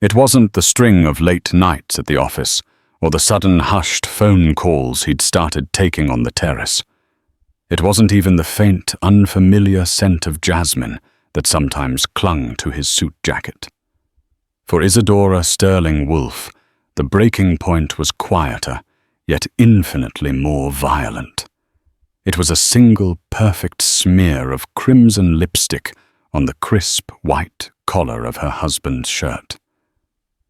It wasn't the string of late nights at the office, or the sudden hushed phone calls he'd started taking on the terrace. It wasn't even the faint, unfamiliar scent of jasmine that sometimes clung to his suit jacket. For Isadora Sterling Wolfe, the breaking point was quieter, yet infinitely more violent. It was a single perfect smear of crimson lipstick on the crisp white collar of her husband's shirt.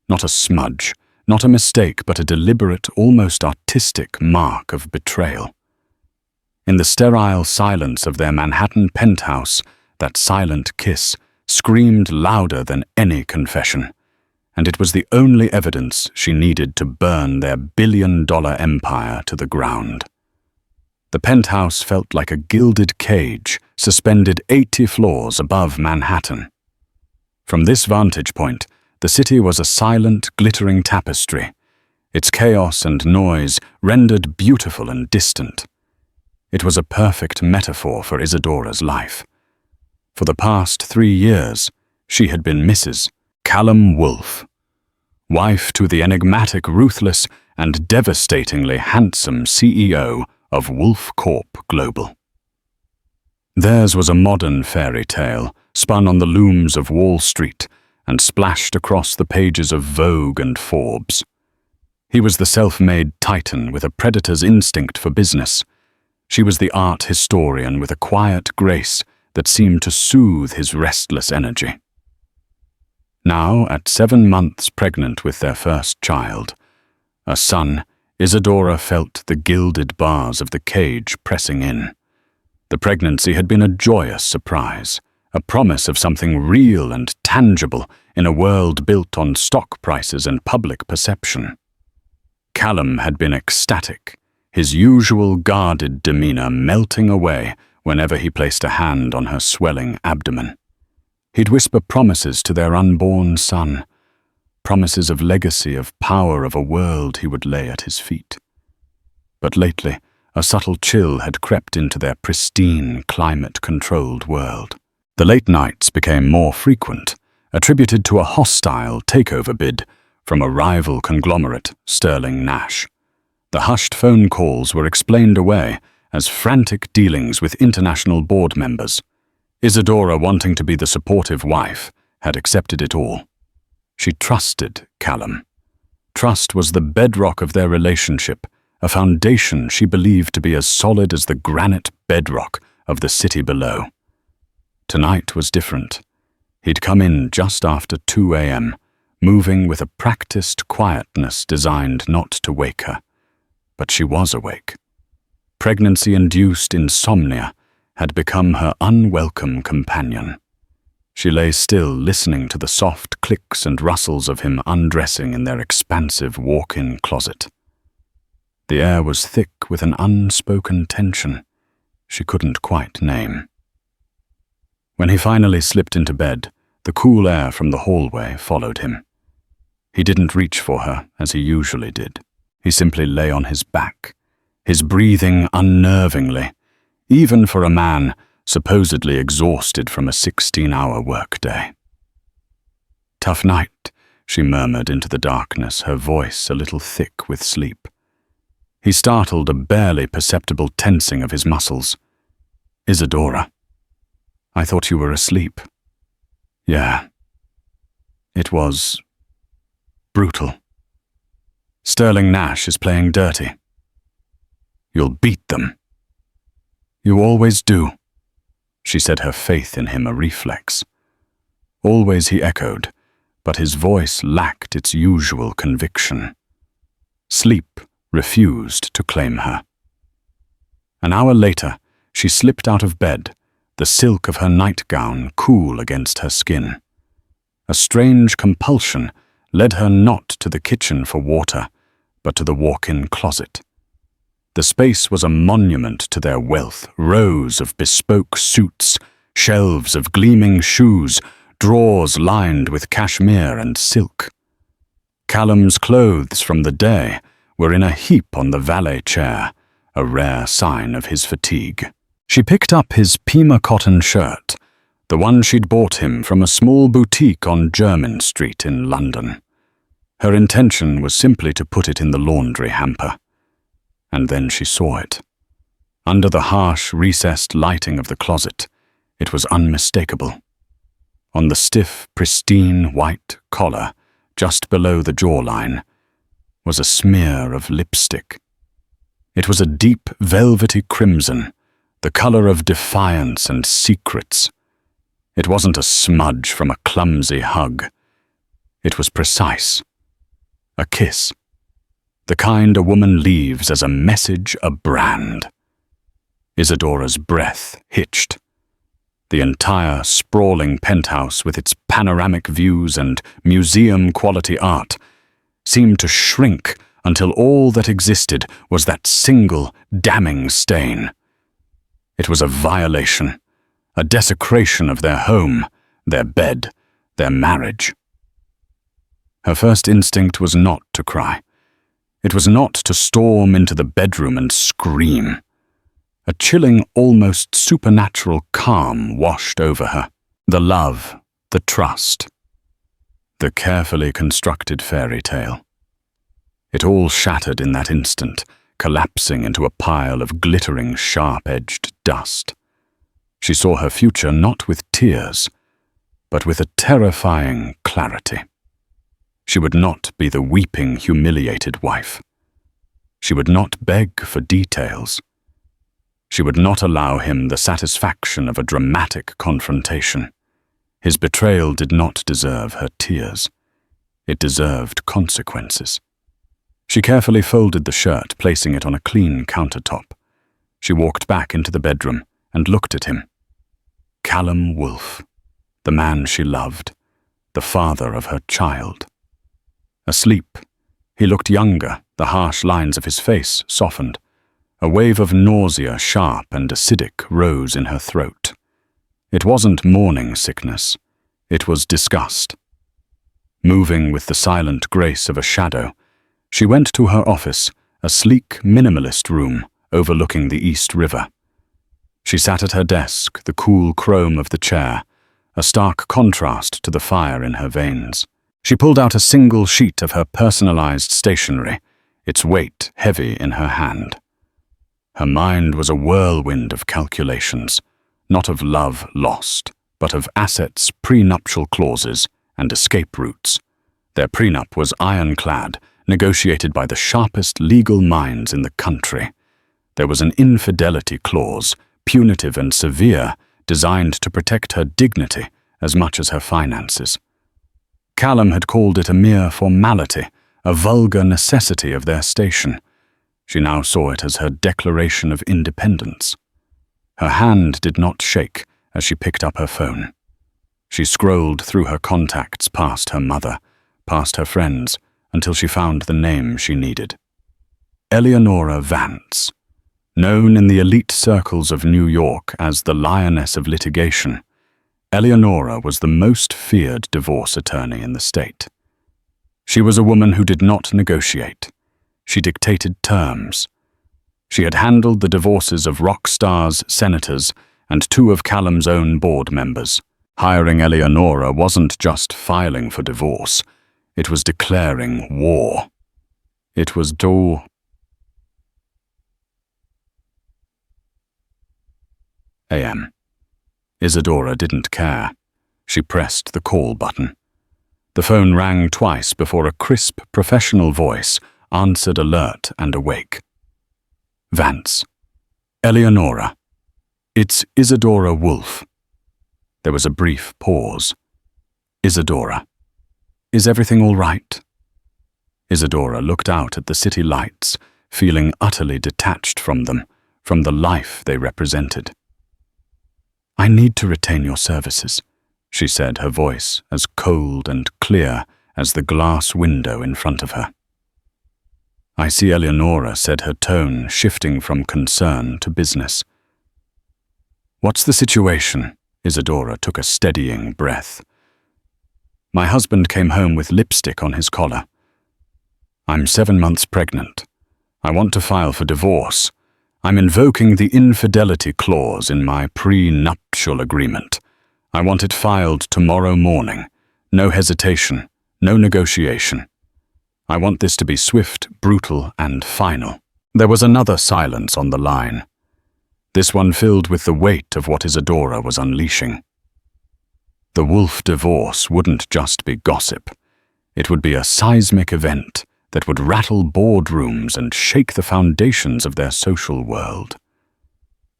Not a smudge, not a mistake, but a deliberate, almost artistic mark of betrayal. In the sterile silence of their Manhattan penthouse, that silent kiss screamed louder than any confession, and it was the only evidence she needed to burn their billion-dollar empire to the ground. The penthouse felt like a gilded cage suspended 80 floors above Manhattan. From this vantage point, the city was a silent, glittering tapestry, its chaos and noise rendered beautiful and distant. It was a perfect metaphor for Isadora's life. For the past 3 years, she had been Mrs. Callum Wolfe, wife to the enigmatic, ruthless, and devastatingly handsome CEO of Wolfe Corp Global. Theirs was a modern fairy tale, spun on the looms of Wall Street and splashed across the pages of Vogue and Forbes. He was the self-made titan with a predator's instinct for business. She was the art historian with a quiet grace that seemed to soothe his restless energy. Now, at 7 months pregnant with their first child, a son, Isadora felt the gilded bars of the cage pressing in. The pregnancy had been a joyous surprise, a promise of something real and tangible in a world built on stock prices and public perception. Callum had been ecstatic, his usual guarded demeanor melting away whenever he placed a hand on her swelling abdomen. He'd whisper promises to their unborn son, promises of legacy, of power, of a world he would lay at his feet. But lately, a subtle chill had crept into their pristine, climate-controlled world. The late nights became more frequent, attributed to a hostile takeover bid from a rival conglomerate, Sterling Nash. The hushed phone calls were explained away as frantic dealings with international board members. Isadora, wanting to be the supportive wife, had accepted it all. She trusted Callum. Trust was the bedrock of their relationship, a foundation she believed to be as solid as the granite bedrock of the city below. Tonight was different. He'd come in just after 2 a.m., moving with a practiced quietness designed not to wake her. But she was awake. Pregnancy-induced insomnia had become her unwelcome companion. She lay still, listening to the soft clicks and rustles of him undressing in their expansive walk-in closet. The air was thick with an unspoken tension she couldn't quite name. When he finally slipped into bed, the cool air from the hallway followed him. He didn't reach for her as he usually did. He simply lay on his back, his breathing unnervingly, even for a man supposedly exhausted from a 16-hour workday. "Tough night," she murmured into the darkness, her voice a little thick with sleep. He startled a barely perceptible tensing of his muscles. "Isadora, I thought you were asleep." "Yeah." It was brutal. "Sterling Nash is playing dirty." "You'll beat them." "You always do," she said, her faith in him a reflex. "Always," he echoed, but his voice lacked its usual conviction. Sleep refused to claim her. An hour later, she slipped out of bed, the silk of her nightgown cool against her skin. A strange compulsion led her not to the kitchen for water, but to the walk-in closet. The space was a monument to their wealth, rows of bespoke suits, shelves of gleaming shoes, drawers lined with cashmere and silk. Callum's clothes from the day were in a heap on the valet chair, a rare sign of his fatigue. She picked up his Pima cotton shirt, The one she'd bought him from a small boutique on Jermyn Street in London. Her intention was simply to put it in the laundry hamper. And then she saw it. Under the harsh, recessed lighting of the closet, it was unmistakable. On the stiff, pristine white collar, just below the jawline, was a smear of lipstick. It was a deep, velvety crimson, the color of defiance and secrets. It wasn't a smudge from a clumsy hug. It was precise. A kiss. The kind a woman leaves as a message, a brand. Isadora's breath hitched. The entire sprawling penthouse with its panoramic views and museum-quality art seemed to shrink until all that existed was that single, damning stain. It was a violation, a desecration of their home, their bed, their marriage. Her first instinct was not to cry. It was not to storm into the bedroom and scream. A chilling, almost supernatural calm washed over her. The love, the trust, the carefully constructed fairy tale. It all shattered in that instant, collapsing into a pile of glittering, sharp-edged dust. She saw her future not with tears, but with a terrifying clarity. She would not be the weeping, humiliated wife. She would not beg for details. She would not allow him the satisfaction of a dramatic confrontation. His betrayal did not deserve her tears. It deserved consequences. She carefully folded the shirt, placing it on a clean countertop. She walked back into the bedroom and looked at him. Callum Wolfe, the man she loved, the father of her child. Asleep, he looked younger, the harsh lines of his face softened. A wave of nausea, sharp and acidic, rose in her throat. It wasn't morning sickness. It was disgust. Moving with the silent grace of a shadow, she went to her office, a sleek, minimalist room overlooking the East River. She sat at her desk, the cool chrome of the chair, a stark contrast to the fire in her veins. She pulled out a single sheet of her personalized stationery, its weight heavy in her hand. Her mind was a whirlwind of calculations, not of love lost, but of assets, prenuptial clauses, and escape routes. Their prenup was ironclad, negotiated by the sharpest legal minds in the country. There was an infidelity clause, punitive and severe, designed to protect her dignity as much as her finances. Callum had called it a mere formality, a vulgar necessity of their station. She now saw it as her declaration of independence. Her hand did not shake as she picked up her phone. She scrolled through her contacts past her mother, past her friends, until she found the name she needed. Eleonora Vance, known in the elite circles of New York as the Lioness of Litigation, Eleonora was the most feared divorce attorney in the state. She was a woman who did not negotiate. She dictated terms. She had handled the divorces of rock stars, senators, and 2 of Callum's own board members. Hiring Eleonora wasn't just filing for divorce. It was declaring war. It was a.m. Isadora didn't care. She pressed the call button. The phone rang twice before a crisp, professional voice answered alert and awake. Vance. Eleonora. It's Isadora Wolfe. There was a brief pause. Isadora. Is everything all right? Isadora looked out at the city lights, feeling utterly detached from them, from the life they represented. I need to retain your services, she said, her voice as cold and clear as the glass window in front of her. I see, Eleonora said, her tone shifting from concern to business. What's the situation? Isadora took a steadying breath. My husband came home with lipstick on his collar. I'm 7 months pregnant. I want to file for divorce. I'm invoking the infidelity clause in my prenuptial agreement. I want it filed tomorrow morning. No hesitation, no negotiation. I want this to be swift, brutal, and final." There was another silence on the line, this one filled with the weight of what Isadora was unleashing. The Wolf divorce wouldn't just be gossip. It would be a seismic event that would rattle boardrooms and shake the foundations of their social world.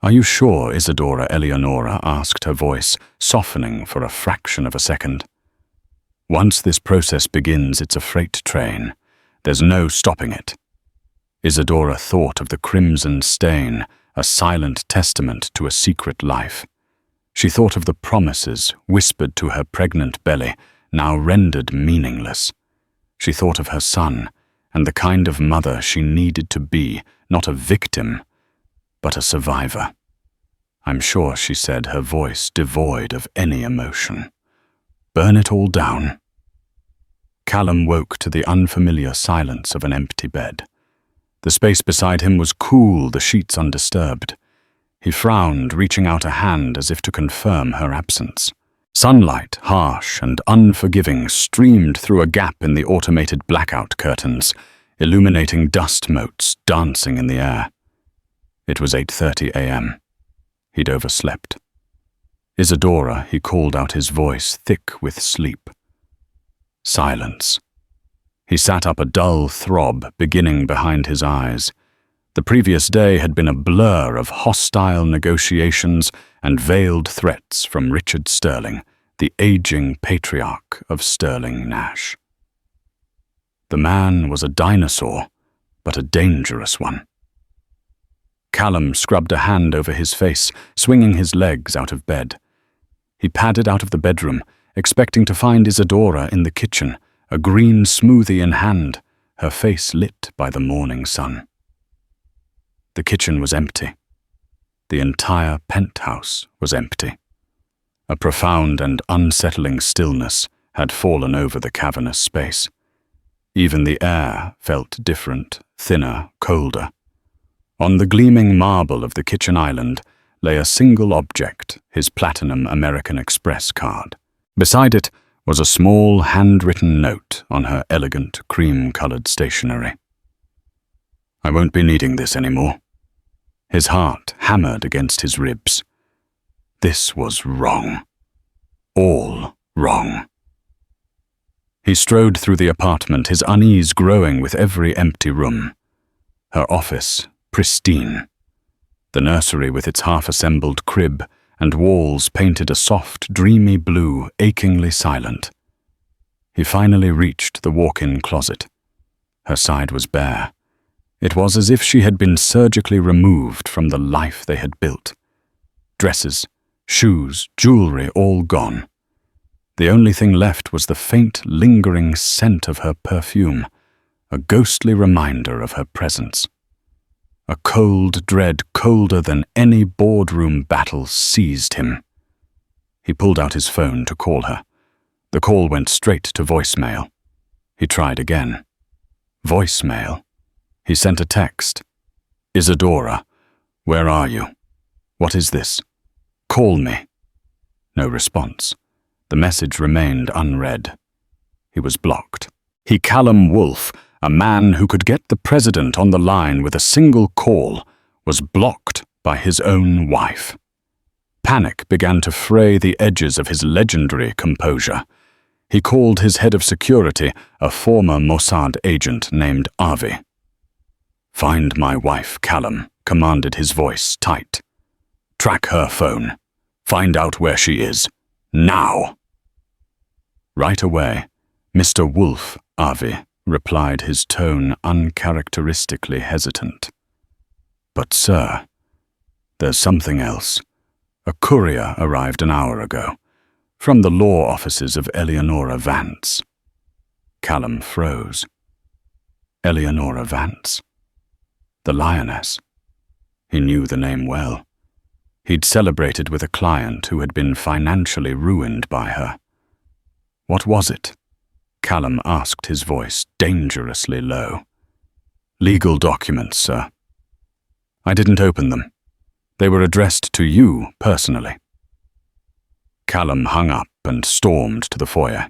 "Are you sure, Isadora Eleonora?" asked her voice, softening for a fraction of a second. "Once this process begins, it's a freight train. There's no stopping it." Isadora thought of the crimson stain, a silent testament to a secret life. She thought of the promises whispered to her pregnant belly, now rendered meaningless. She thought of her son, and the kind of mother she needed to be, not a victim, but a survivor. "I'm sure," she said, her voice devoid of any emotion. "Burn it all down." Callum woke to the unfamiliar silence of an empty bed. The space beside him was cool, the sheets undisturbed. He frowned, reaching out a hand as if to confirm her absence. Sunlight, harsh and unforgiving, streamed through a gap in the automated blackout curtains, illuminating dust motes dancing in the air. It was 8:30 a.m. He'd overslept. "Isadora," he called out, his voice thick with sleep. Silence. He sat up, a dull throb beginning behind his eyes. The previous day had been a blur of hostile negotiations and veiled threats from Richard Sterling, the aging patriarch of Sterling Nash. The man was a dinosaur, but a dangerous one. Callum scrubbed a hand over his face, swinging his legs out of bed. He padded out of the bedroom, expecting to find Isadora in the kitchen, a green smoothie in hand, her face lit by the morning sun. The kitchen was empty. The entire penthouse was empty. A profound and unsettling stillness had fallen over the cavernous space. Even the air felt different, thinner, colder. On the gleaming marble of the kitchen island lay a single object, his platinum American Express card. Beside it was a small handwritten note on her elegant cream-colored stationery. "I won't be needing this anymore." His heart hammered against his ribs. This was wrong. All wrong. He strode through the apartment, his unease growing with every empty room. Her office, pristine. The nursery with its half-assembled crib and walls painted a soft, dreamy blue, achingly silent. He finally reached the walk-in closet. Her side was bare. It was as if she had been surgically removed from the life they had built. Dresses, shoes, jewelry, all gone. The only thing left was the faint, lingering scent of her perfume, a ghostly reminder of her presence. A cold dread colder than any boardroom battle seized him. He pulled out his phone to call her. The call went straight to voicemail. He tried again. Voicemail. He sent a text. "Isadora, where are you? What is this? Call me." No response. The message remained unread. He was blocked. Callum Wolf, a man who could get the president on the line with a single call, was blocked by his own wife. Panic began to fray the edges of his legendary composure. He called his head of security, a former Mossad agent named Avi. "Find my wife, Callum," commanded his voice tight. "Track her phone. Find out where she is. Now!" Right away, "Mr. Wolf, Avi," replied, his tone uncharacteristically hesitant. "But, sir, there's something else. A courier arrived an hour ago, from the law offices of Eleonora Vance." Callum froze. Eleonora Vance? The lioness. He knew the name well. He'd celebrated with a client who had been financially ruined by her. What was it? Callum asked, his voice dangerously low. "Legal documents, sir. I didn't open them. They were addressed to you personally." Callum hung up and stormed to the foyer.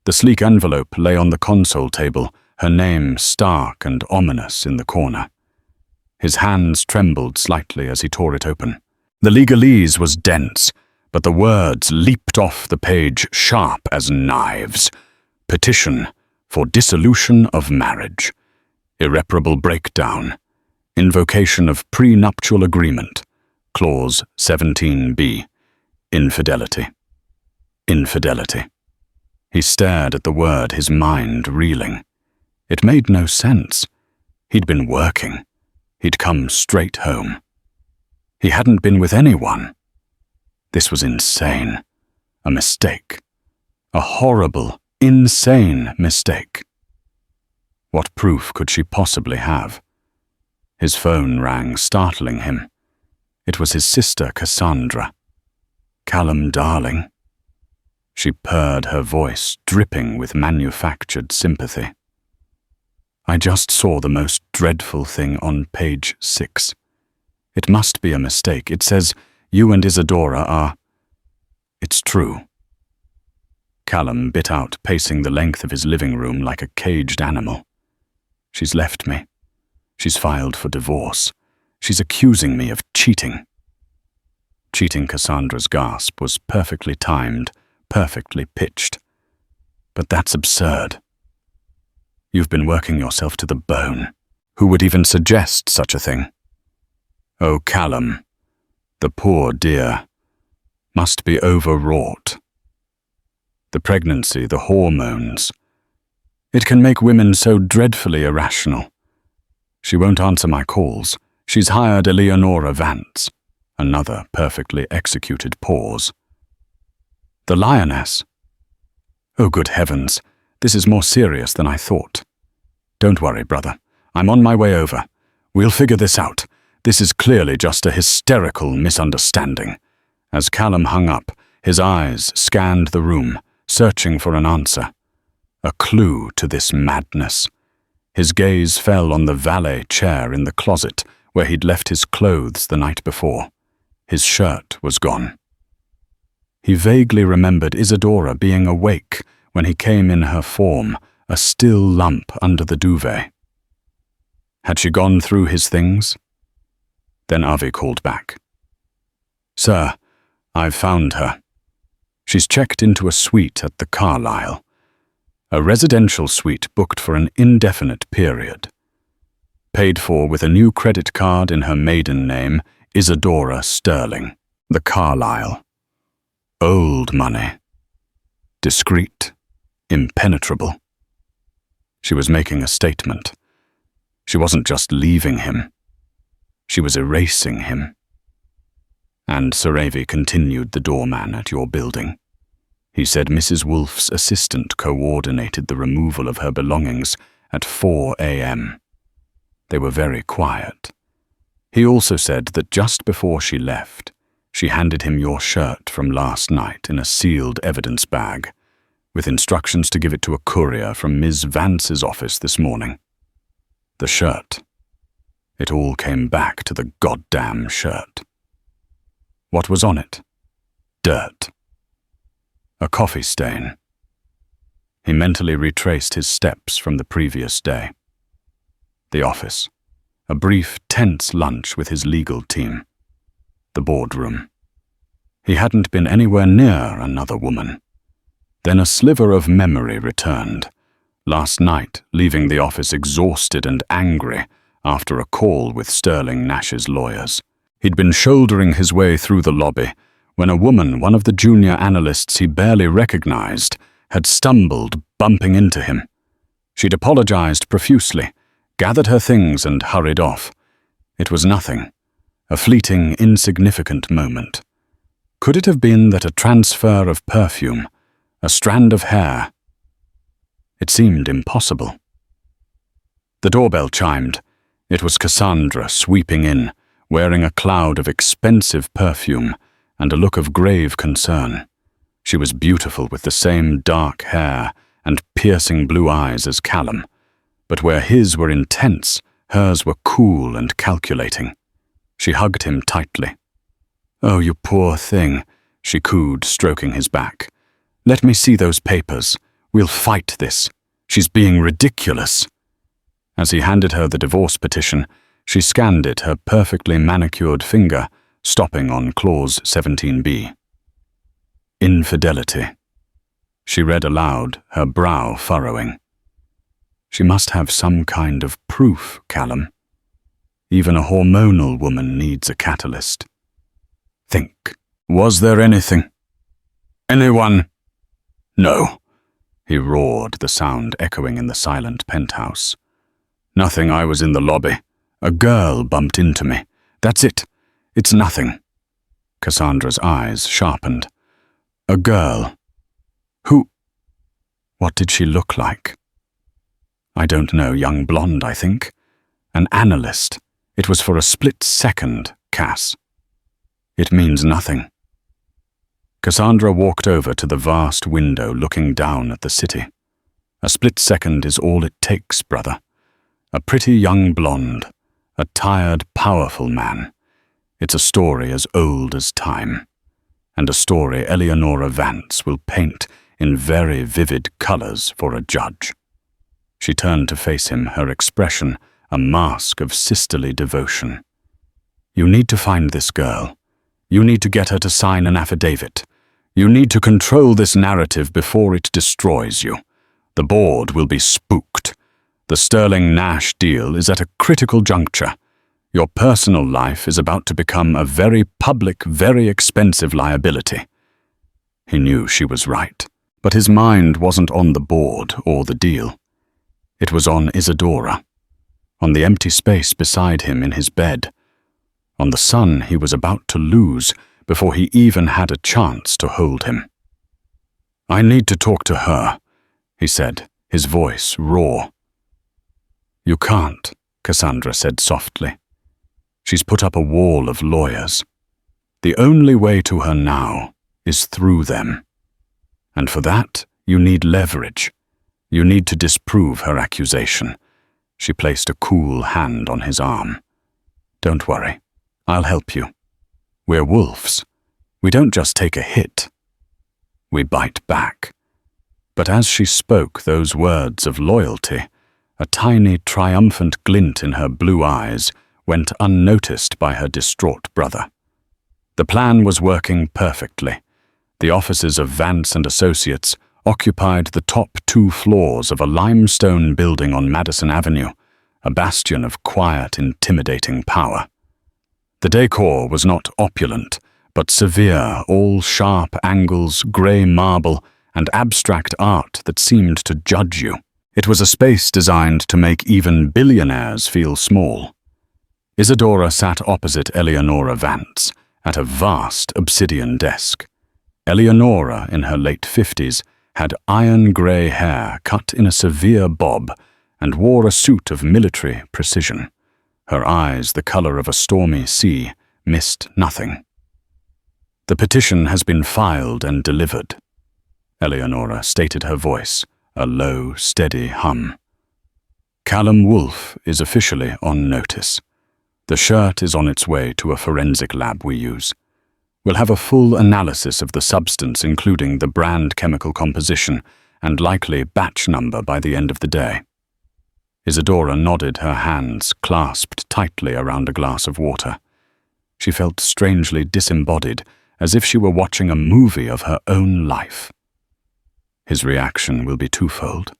The sleek envelope lay on the console table, her name stark and ominous in the corner. His hands trembled slightly as he tore it open. The legalese was dense, but the words leaped off the page sharp as knives. Petition for dissolution of marriage. Irreparable breakdown. Invocation of prenuptial agreement. Clause 17b. Infidelity. Infidelity. He stared at the word, his mind reeling. It made no sense. He'd been working. He'd come straight home. He hadn't been with anyone. This was insane. A mistake. A horrible, insane mistake. What proof could she possibly have? His phone rang, startling him. It was his sister, Cassandra. "Callum, darling." She purred, her voice dripping with manufactured sympathy. "I just saw the most dreadful thing on page 6. It must be a mistake. It says you and Isadora are... It's true." Callum bit out, pacing the length of his living room like a caged animal. "She's left me. She's filed for divorce. She's accusing me of cheating." Cheating Cassandra's gasp was perfectly timed, perfectly pitched. But that's absurd. You've been working yourself to the bone. Who would even suggest such a thing? Oh, Callum, the poor dear, must be overwrought. The pregnancy, the hormones. It can make women so dreadfully irrational. She won't answer my calls. She's hired Eleonora Vance. Another perfectly executed pause. The lioness? Oh, good heavens, this is more serious than I thought. Don't worry, brother. I'm on my way over. We'll figure this out. This is clearly just a hysterical misunderstanding. As Callum hung up, his eyes scanned the room, searching for an answer. A clue to this madness. His gaze fell on the valet chair in the closet where he'd left his clothes the night before. His shirt was gone. He vaguely remembered Isadora being awake when he came in her form, a still lump under the duvet. Had she gone through his things? Then Avi called back. "Sir, I've found her. She's checked into a suite at the Carlisle. A residential suite booked for an indefinite period. Paid for with a new credit card in her maiden name, Isadora Sterling. The Carlisle. Old money. Discreet. Impenetrable." She was making a statement. She wasn't just leaving him. She was erasing him. "And Sir Avi continued the doorman at your building. He said Mrs. Wolfe's assistant coordinated the removal of her belongings at 4 a.m. They were very quiet. He also said that just before she left, she handed him your shirt from last night in a sealed evidence bag, with instructions to give it to a courier from Ms. Vance's office this morning. The shirt. It all came back to the goddamn shirt. What was on it? Dirt. A coffee stain. He mentally retraced his steps from the previous day. The office. A brief, tense lunch with his legal team. The boardroom. He hadn't been anywhere near another woman. Then a sliver of memory returned. Last night, leaving the office exhausted and angry after a call with Sterling Nash's lawyers. He'd been shouldering his way through the lobby when a woman, one of the junior analysts he barely recognized, had stumbled, bumping into him. She'd apologized profusely, gathered her things and hurried off. It was nothing. A fleeting, insignificant moment. Could it have been that a transfer of perfume, a strand of hair? It seemed impossible. The doorbell chimed. It was Cassandra sweeping in, wearing a cloud of expensive perfume and a look of grave concern. She was beautiful with the same dark hair and piercing blue eyes as Callum, but where his were intense, hers were cool and calculating. She hugged him tightly. "Oh, you poor thing," she cooed, stroking his back. "Let me see those papers. We'll fight this. She's being ridiculous." As he handed her the divorce petition, she scanned it, her perfectly manicured finger stopping on clause 17b. Infidelity. She read aloud, her brow furrowing. She must have some kind of proof, Callum. Even a hormonal woman needs a catalyst. Think. Was there anything? Anyone? No, he roared, the sound echoing in the silent penthouse. Nothing. I was in the lobby. A girl bumped into me. That's it. It's nothing. Cassandra's eyes sharpened. A girl. Who? What did she look like? I don't know, young blonde, I think. An analyst. It was for a split second, Cass. It means nothing. Cassandra walked over to the vast window looking down at the city. A split second is all it takes, brother. A pretty young blonde. A tired, powerful man. It's a story as old as time. And a story Eleonora Vance will paint in very vivid colors for a judge. She turned to face him, her expression a mask of sisterly devotion. You need to find this girl. You need to get her to sign an affidavit. You need to control this narrative before it destroys you. The board will be spooked. The Sterling Nash deal is at a critical juncture. Your personal life is about to become a very public, very expensive liability. He knew she was right, but his mind wasn't on the board or the deal. It was on Isadora, on the empty space beside him in his bed, on the son he was about to lose before he even had a chance to hold him. I need to talk to her, he said, his voice raw. You can't, Cassandra said softly. She's put up a wall of lawyers. The only way to her now is through them. And for that, you need leverage. You need to disprove her accusation. She placed a cool hand on his arm. Don't worry, I'll help you. We're wolves. We don't just take a hit. We bite back. But as she spoke those words of loyalty, a tiny triumphant glint in her blue eyes went unnoticed by her distraught brother. The plan was working perfectly. The offices of Vance and Associates occupied the top 2 floors of a limestone building on Madison Avenue, a bastion of quiet, intimidating power. The decor was not opulent, but severe, all sharp angles, grey marble, and abstract art that seemed to judge you. It was a space designed to make even billionaires feel small. Isadora sat opposite Eleonora Vance at a vast obsidian desk. Eleonora, in her late 50s, had iron-grey hair cut in a severe bob and wore a suit of military precision. Her eyes, the color of a stormy sea, missed nothing. The petition has been filed and delivered, Eleonora stated, her voice a low, steady hum. Callum Wolfe is officially on notice. The shirt is on its way to a forensic lab we use. We'll have a full analysis of the substance, including the brand chemical composition and likely batch number by the end of the day. Isadora nodded, her hands clasped tightly around a glass of water. She felt strangely disembodied, as if she were watching a movie of her own life. His reaction will be twofold.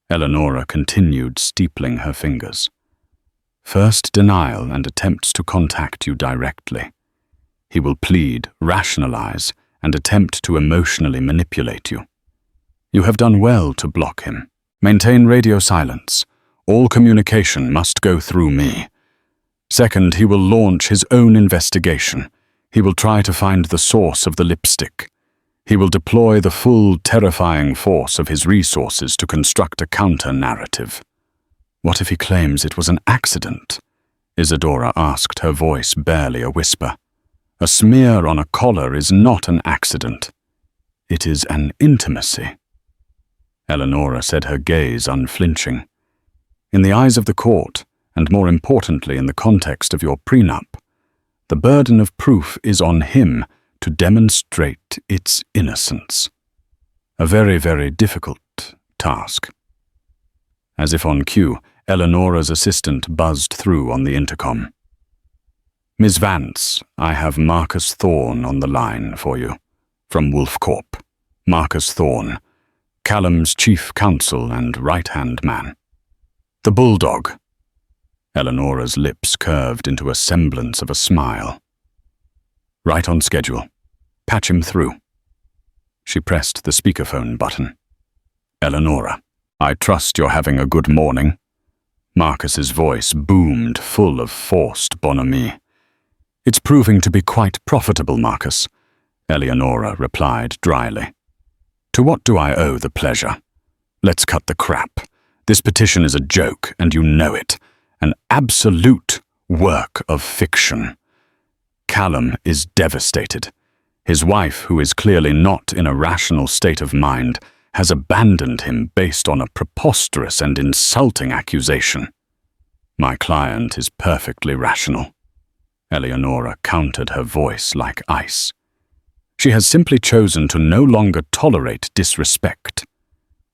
Eleonora continued, steepling her fingers. First, denial and attempts to contact you directly. He will plead, rationalize, and attempt to emotionally manipulate you. You have done well to block him. Maintain radio silence. All communication must go through me. Second, he will launch his own investigation. He will try to find the source of the lipstick. He will deploy the full, terrifying force of his resources to construct a counter-narrative. What if he claims it was an accident? Isadora asked, her voice barely a whisper. A smear on a collar is not an accident. It is an intimacy. Eleonora said, her gaze unflinching. In the eyes of the court, and more importantly in the context of your prenup, the burden of proof is on him to demonstrate its innocence. A very, very difficult task. As if on cue, Eleanora's assistant buzzed through on the intercom. "Miss Vance, I have Marcus Thorne on the line for you. From Wolf Corp. Marcus Thorne, Callum's chief counsel and right-hand man. The bulldog." Eleanora's lips curved into a semblance of a smile. "Right on schedule. Patch him through." She pressed the speakerphone button. "Eleanora, I trust you're having a good morning." Marcus's voice boomed, full of forced bonhomie. "It's proving to be quite profitable, Marcus," Eleanora replied dryly. "To what do I owe the pleasure? Let's cut the crap. This petition is a joke, and you know it. An absolute work of fiction. Callum is devastated. His wife, who is clearly not in a rational state of mind, has abandoned him based on a preposterous and insulting accusation. My client is perfectly rational." Eleanora countered her voice like ice. "She has simply chosen to no longer tolerate disrespect.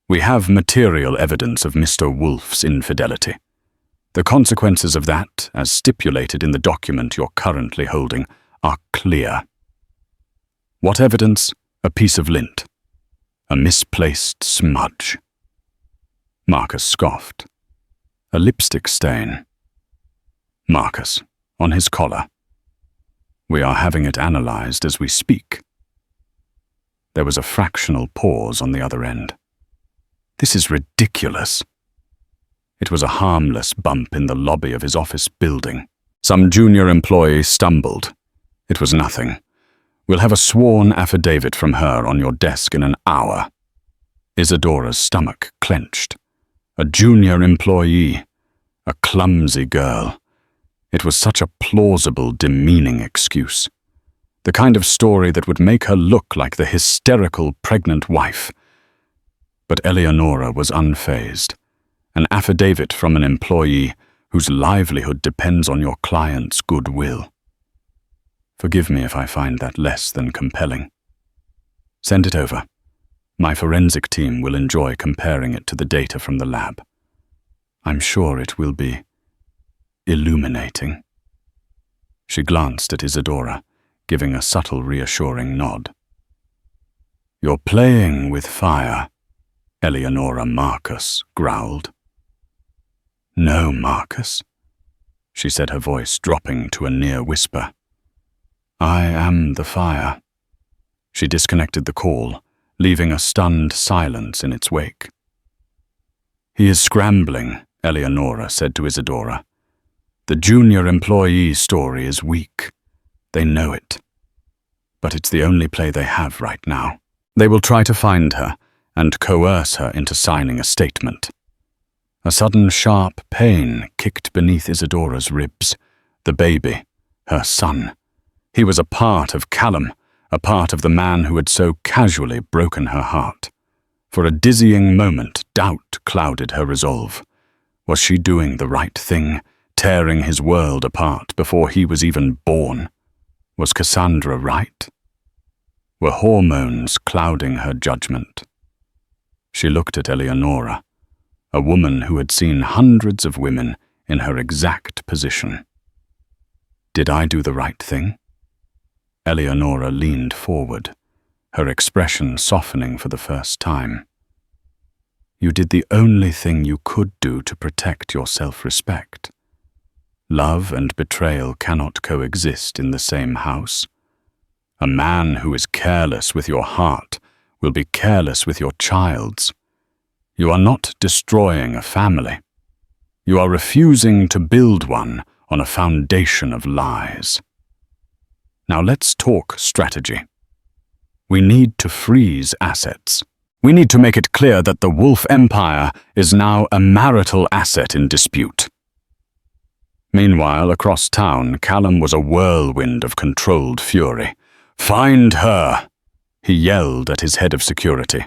We have material evidence of Mr. Wolf's infidelity. The consequences of that, as stipulated in the document you're currently holding, are clear." "What evidence? A piece of lint. A misplaced smudge." Marcus scoffed. "A lipstick stain." "Marcus, on his collar. We are having it analyzed as we speak." There was a fractional pause on the other end. "This is ridiculous." It was a harmless bump in the lobby of his office building. Some junior employee stumbled. It was nothing. "We'll have a sworn affidavit from her on your desk in an hour." Isadora's stomach clenched. A junior employee. A clumsy girl. It was such a plausible, demeaning excuse. The kind of story that would make her look like the hysterical pregnant wife. But Eleanora was unfazed. An affidavit from an employee whose livelihood depends on your client's goodwill. Forgive me if I find that less than compelling. Send it over. My forensic team will enjoy comparing it to the data from the lab. I'm sure it will be illuminating." She glanced at Isadora, giving a subtle, reassuring nod. "You're playing with fire," Eleanora Marcus growled. "No, Marcus," she said, her voice dropping to a near whisper. "I am the fire." She disconnected the call, leaving a stunned silence in its wake. "He is scrambling," Eleanora said to Isadora. "The junior employee story is weak. They know it. But it's the only play they have right now. They will try to find her and coerce her into signing a statement." A sudden sharp pain kicked beneath Isadora's ribs. The baby, her son. He was a part of Callum, a part of the man who had so casually broken her heart. For a dizzying moment, doubt clouded her resolve. Was she doing the right thing, tearing his world apart before he was even born? Was Cassandra right? Were hormones clouding her judgment? She looked at Eleanora, a woman who had seen hundreds of women in her exact position. Did I do the right thing? Eleanora leaned forward, her expression softening for the first time. You did the only thing you could do to protect your self-respect. Love and betrayal cannot coexist in the same house. A man who is careless with your heart will be careless with your child's. You are not destroying a family. You are refusing to build one on a foundation of lies. Now let's talk strategy. We need to freeze assets. We need to make it clear that the Wolf Empire is now a marital asset in dispute. Meanwhile, across town, Callum was a whirlwind of controlled fury. "Find her!" he yelled at his head of security.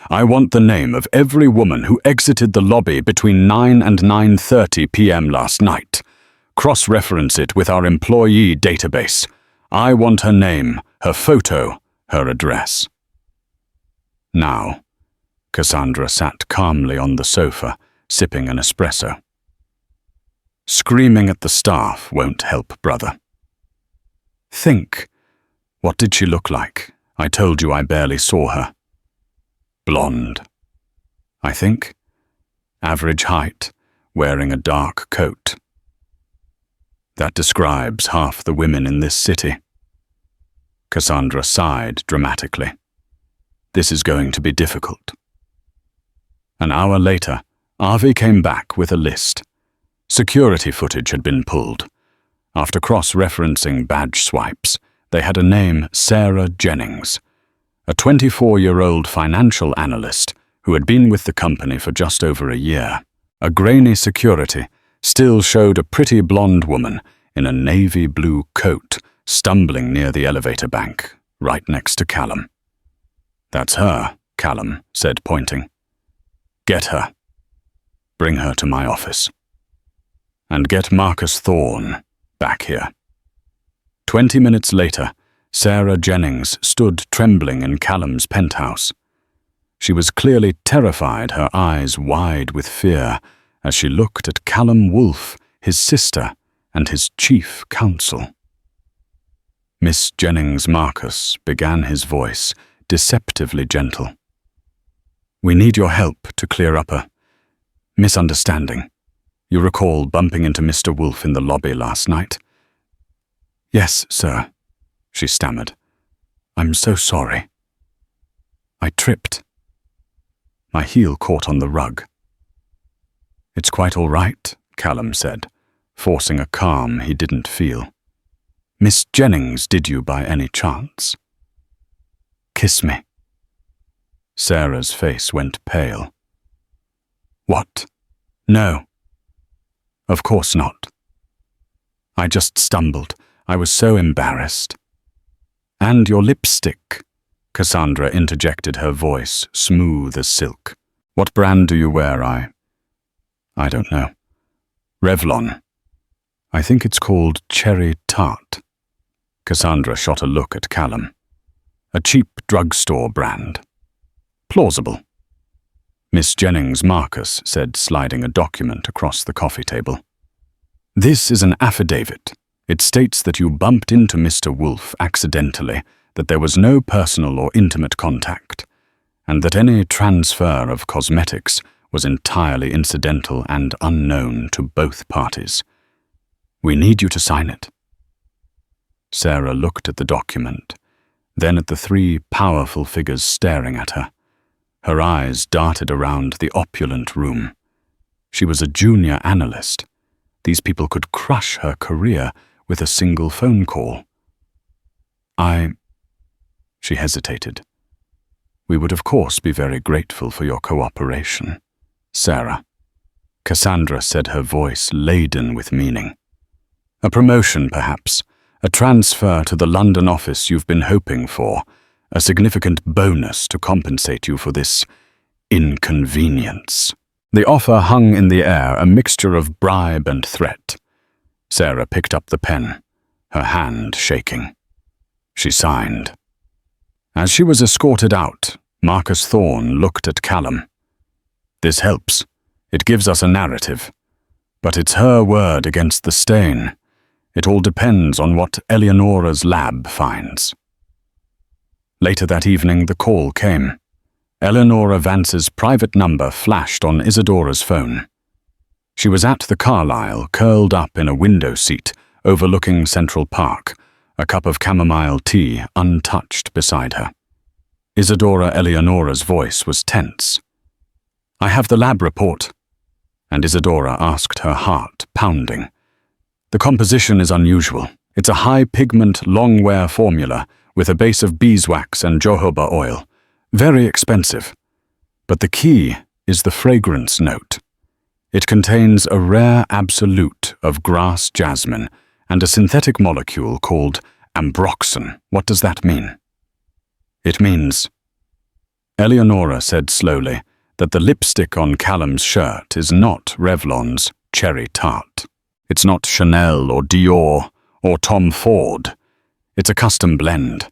"I want the name of every woman who exited the lobby between 9 and 9:30 p.m. last night. Cross-reference it with our employee database. I want her name, her photo, her address. Now, Cassandra sat calmly on the sofa, sipping an espresso. Screaming at the staff won't help, brother. Think. What did she look like? I told you I barely saw her. Blonde. I think. Average height, wearing a dark coat. That describes half the women in this city. Cassandra sighed dramatically. This is going to be difficult. An hour later, Avi came back with a list. Security footage had been pulled. After cross-referencing badge swipes, they had a name, Sarah Jennings, a 24-year-old financial analyst who had been with the company for just over a year. A grainy security still showed a pretty blonde woman in a navy blue coat stumbling near the elevator bank, right next to Callum. That's her, Callum said, pointing. Get her. Bring her to my office. And get Marcus Thorne back here. 20 minutes later, Sarah Jennings stood trembling in Callum's penthouse. She was clearly terrified, her eyes wide with fear, as she looked at Callum Wolfe, his sister, and his chief counsel. Miss Jennings Marcus, began his voice, deceptively gentle. We need your help to clear up a misunderstanding. You recall bumping into Mr. Wolfe in the lobby last night? Yes, sir, she stammered. I'm so sorry. I tripped. My heel caught on the rug. It's quite all right, Callum said, forcing a calm he didn't feel. Miss Jennings, did you by any chance? Kiss me. Sarah's face went pale. What? No. Of course not. I just stumbled. I was so embarrassed. And your lipstick, Cassandra interjected, her voice smooth as silk. What brand do you wear? I don't know. Revlon. I think it's called Cherry Tart. Cassandra shot a look at Callum. A cheap drugstore brand. Plausible. Miss Jennings Marcus said, sliding a document across the coffee table. This is an affidavit. It states that you bumped into Mr. Wolfe accidentally, that there was no personal or intimate contact, and that any transfer of cosmetics was entirely incidental and unknown to both parties. We need you to sign it. Sarah looked at the document, then at the three powerful figures staring at her. Her eyes darted around the opulent room. She was a junior analyst. These people could crush her career with a single phone call. She hesitated. We would of course be very grateful for your cooperation, Sarah. Cassandra said, her voice laden with meaning. A promotion, perhaps, a transfer to the London office you've been hoping for, a significant bonus to compensate you for this inconvenience. The offer hung in the air, a mixture of bribe and threat. Sarah picked up the pen, her hand shaking. She signed. As she was escorted out, Marcus Thorne looked at Callum. This helps. It gives us a narrative. But it's her word against the stain. It all depends on what Eleonora's lab finds. Later that evening, the call came. Eleonora Vance's private number flashed on Isadora's phone. She was at the Carlisle, curled up in a window seat, overlooking Central Park, a cup of chamomile tea untouched beside her. Isadora Eleonora's voice was tense. I have the lab report. And Isadora asked, her heart pounding. The composition is unusual. It's a high-pigment, long-wear formula with a base of beeswax and jojoba oil. Very expensive. But the key is the fragrance note. It contains a rare absolute of grass jasmine and a synthetic molecule called ambroxan. What does that mean? It means, Eleonora said slowly, that the lipstick on Callum's shirt is not Revlon's Cherry Tart. It's not Chanel or Dior or Tom Ford. It's a custom blend,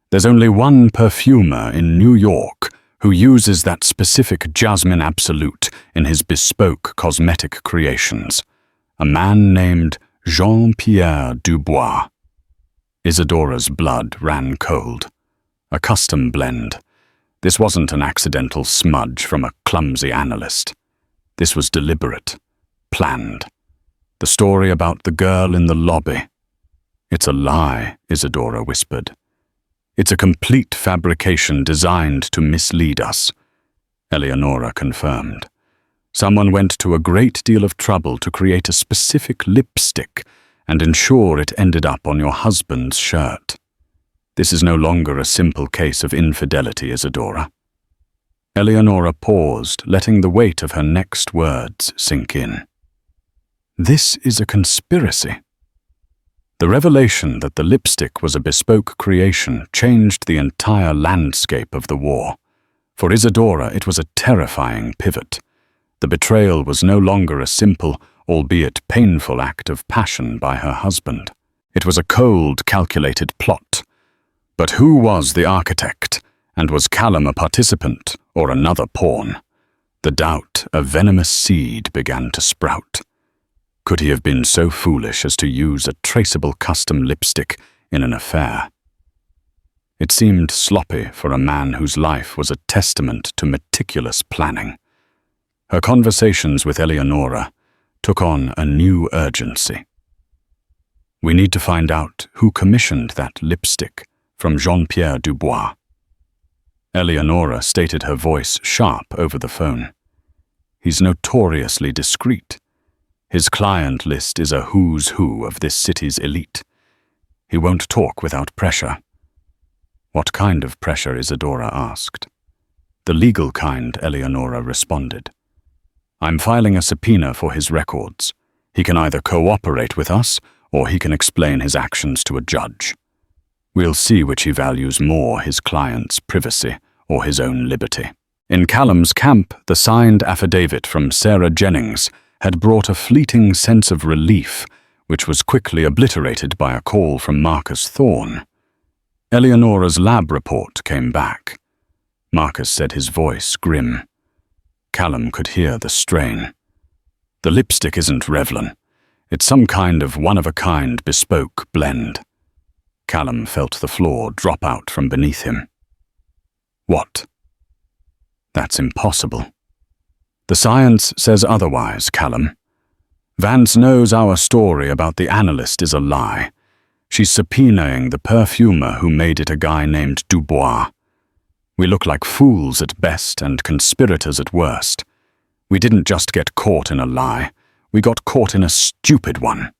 There's only one perfumer in New York who uses that specific jasmine absolute in his bespoke cosmetic creations. A man named Jean-Pierre Dubois. Isadora's blood ran cold. A custom blend. This wasn't an accidental smudge from a clumsy analyst. This was deliberate, planned. The story about the girl in the lobby. It's a lie, Isadora whispered. It's a complete fabrication designed to mislead us. Eleonora confirmed. Someone went to a great deal of trouble to create a specific lipstick and ensure it ended up on your husband's shirt. This is no longer a simple case of infidelity, Isadora. Eleonora paused, letting the weight of her next words sink in. This is a conspiracy. The revelation that the lipstick was a bespoke creation changed the entire landscape of the war. For Isadora, it was a terrifying pivot. The betrayal was no longer a simple, albeit painful act of passion by her husband. It was a cold, calculated plot. But who was the architect, and was Callum a participant or another pawn? The doubt, a venomous seed, began to sprout. Could he have been so foolish as to use a traceable custom lipstick in an affair? It seemed sloppy for a man whose life was a testament to meticulous planning. Her conversations with Eleonora took on a new urgency. We need to find out who commissioned that lipstick from Jean-Pierre Dubois. Eleonora stated, her voice sharp over the phone. He's notoriously discreet. His client list is a who's who of this city's elite. He won't talk without pressure. What kind of pressure? Isadora asked. The legal kind, Eleonora responded. I'm filing a subpoena for his records. He can either cooperate with us, or he can explain his actions to a judge. We'll see which he values more, his client's privacy or his own liberty. In Callum's camp, the signed affidavit from Sarah Jennings had brought a fleeting sense of relief, which was quickly obliterated by a call from Marcus Thorne. Eleonora's lab report came back. Marcus said, his voice grim. Callum could hear the strain. The lipstick isn't Revlon. It's some kind of one-of-a-kind bespoke blend. Callum felt the floor drop out from beneath him. What? That's impossible. The science says otherwise, Callum. Vance knows our story about the analyst is a lie. She's subpoenaing the perfumer who made it a guy named Dubois. We look like fools at best and conspirators at worst. We didn't just get caught in a lie. We got caught in a stupid one.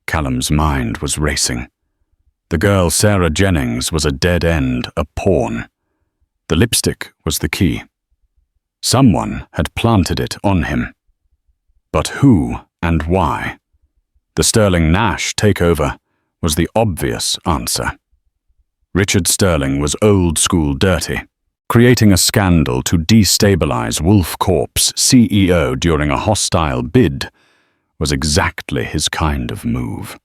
Callum's mind was racing. The girl Sarah Jennings was a dead end, a pawn. The lipstick was the key. Someone had planted it on him. But who and why? The Sterling Nash takeover was the obvious answer. Richard Sterling was old-school dirty, creating a scandal to destabilize Wolf Corp's CEO during a hostile bid was exactly his kind of move.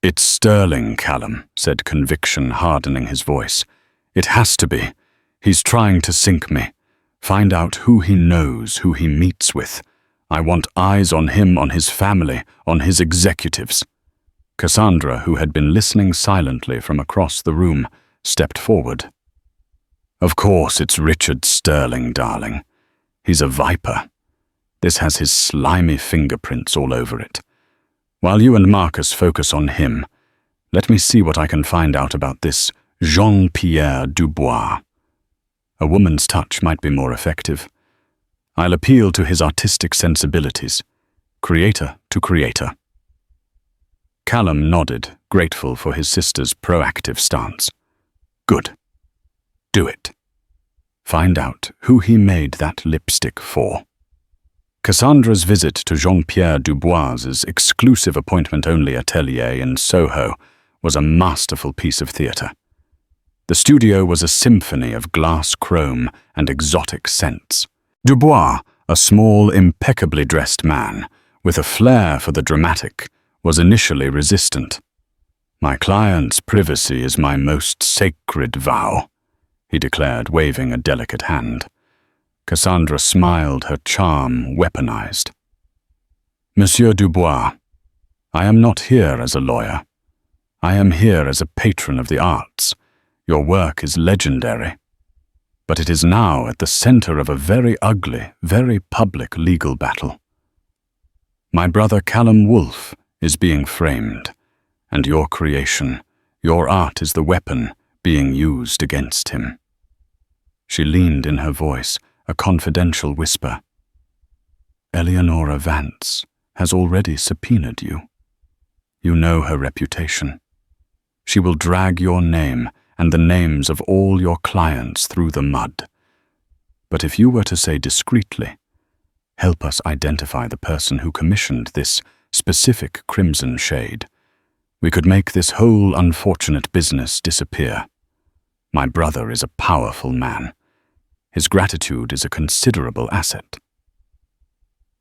It's Sterling, Callum, said conviction hardening his voice. It has to be. He's trying to sink me. Find out who he knows, who he meets with. I want eyes on him, on his family, on his executives. Cassandra, who had been listening silently from across the room, stepped forward. Of course it's Richard Sterling, darling. He's a viper. This has his slimy fingerprints all over it. While you and Marcus focus on him, let me see what I can find out about this Jean-Pierre Dubois. A woman's touch might be more effective. I'll appeal to his artistic sensibilities, creator to creator. Callum nodded, grateful for his sister's proactive stance. Good. Do it. Find out who he made that lipstick for. Cassandra's visit to Jean-Pierre Dubois's exclusive appointment-only atelier in Soho was a masterful piece of theatre. The studio was a symphony of glass chrome and exotic scents. Dubois, a small, impeccably dressed man, with a flair for the dramatic, was initially resistant. "My client's privacy is my most sacred vow," he declared, waving a delicate hand. Cassandra smiled, her charm weaponized. "Monsieur Dubois, I am not here as a lawyer. I am here as a patron of the arts. Your work is legendary. But it is now at the center of a very ugly, very public legal battle. My brother Callum Wolfe is being framed, and your creation, your art is the weapon being used against him." She leaned in her voice, a confidential whisper. "Eleonora Vance has already subpoenaed you. You know her reputation. She will drag your name and the names of all your clients through the mud. But if you were to say discreetly, 'Help us identify the person who commissioned this specific crimson shade,' we could make this whole unfortunate business disappear. My brother is a powerful man. His gratitude is a considerable asset."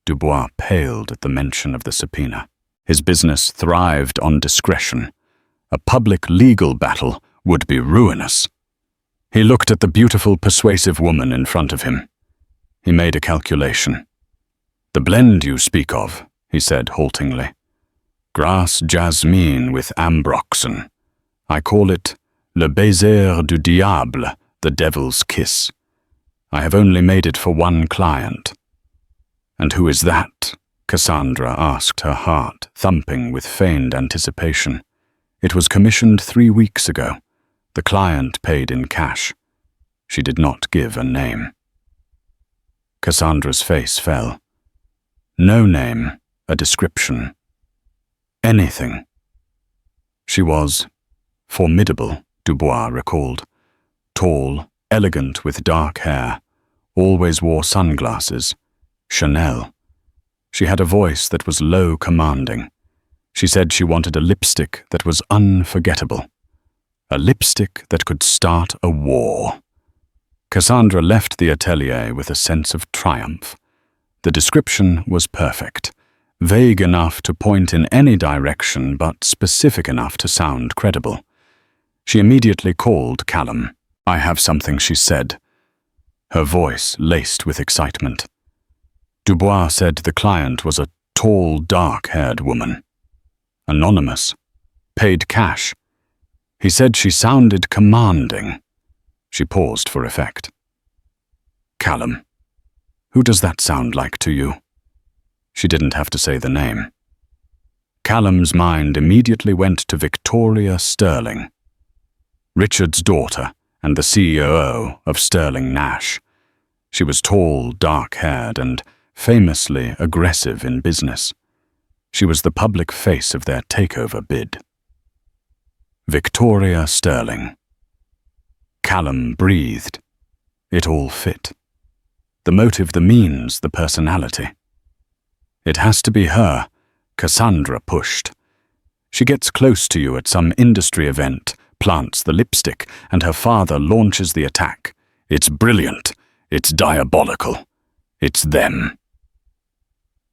Dubois paled at the mention of the subpoena. His business thrived on discretion. A public legal battle would be ruinous. He looked at the beautiful, persuasive woman in front of him. He made a calculation. "The blend you speak of," he said haltingly. "Grasse jasmine with ambroxan. I call it le baiser du diable, the devil's kiss. I have only made it for one client." "And who is that?" Cassandra asked, her heart thumping with feigned anticipation. "It was commissioned 3 weeks ago. The client paid in cash." She did not give a name. Cassandra's face fell. "No name, a description. Anything." She was formidable, Dubois recalled. Tall, elegant with dark hair, always wore sunglasses. Chanel. She had a voice that was low commanding. She said she wanted a lipstick that was unforgettable. A lipstick that could start a war. Cassandra left the atelier with a sense of triumph. The description was perfect, vague enough to point in any direction but specific enough to sound credible. She immediately called Callum. "I have something," she said, her voice laced with excitement. Dubois said the client was a tall, dark-haired woman. Anonymous. Paid cash. He said she sounded commanding. She paused for effect. "Callum, who does that sound like to you?" She didn't have to say the name. Callum's mind immediately went to Victoria Sterling, Richard's daughter and the CEO of Sterling Nash. She was tall, dark-haired, and famously aggressive in business. She was the public face of their takeover bid. Victoria Sterling. Callum breathed. It all fit. The motive, the means, the personality. "It has to be her," Cassandra pushed. "She gets close to you at some industry event, plants the lipstick, and her father launches the attack. It's brilliant. It's diabolical. It's them."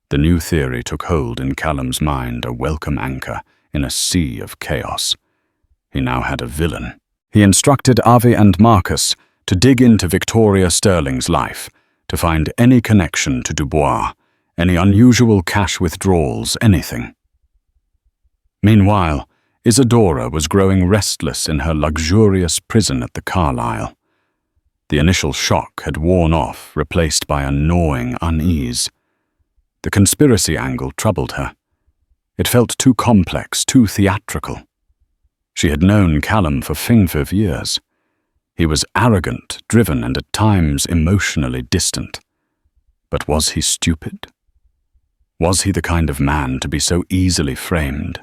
The new theory took hold in Callum's mind, a welcome anchor in a sea of chaos. He now had a villain. He instructed Avi and Marcus to dig into Victoria Sterling's life, to find any connection to Dubois, any unusual cash withdrawals, anything. Meanwhile, Isadora was growing restless in her luxurious prison at the Carlisle. The initial shock had worn off, replaced by a gnawing unease. The conspiracy angle troubled her. It felt too complex, too theatrical. She had known Callum for 5 years. He was arrogant, driven, and at times emotionally distant. But was he stupid? Was he the kind of man to be so easily framed?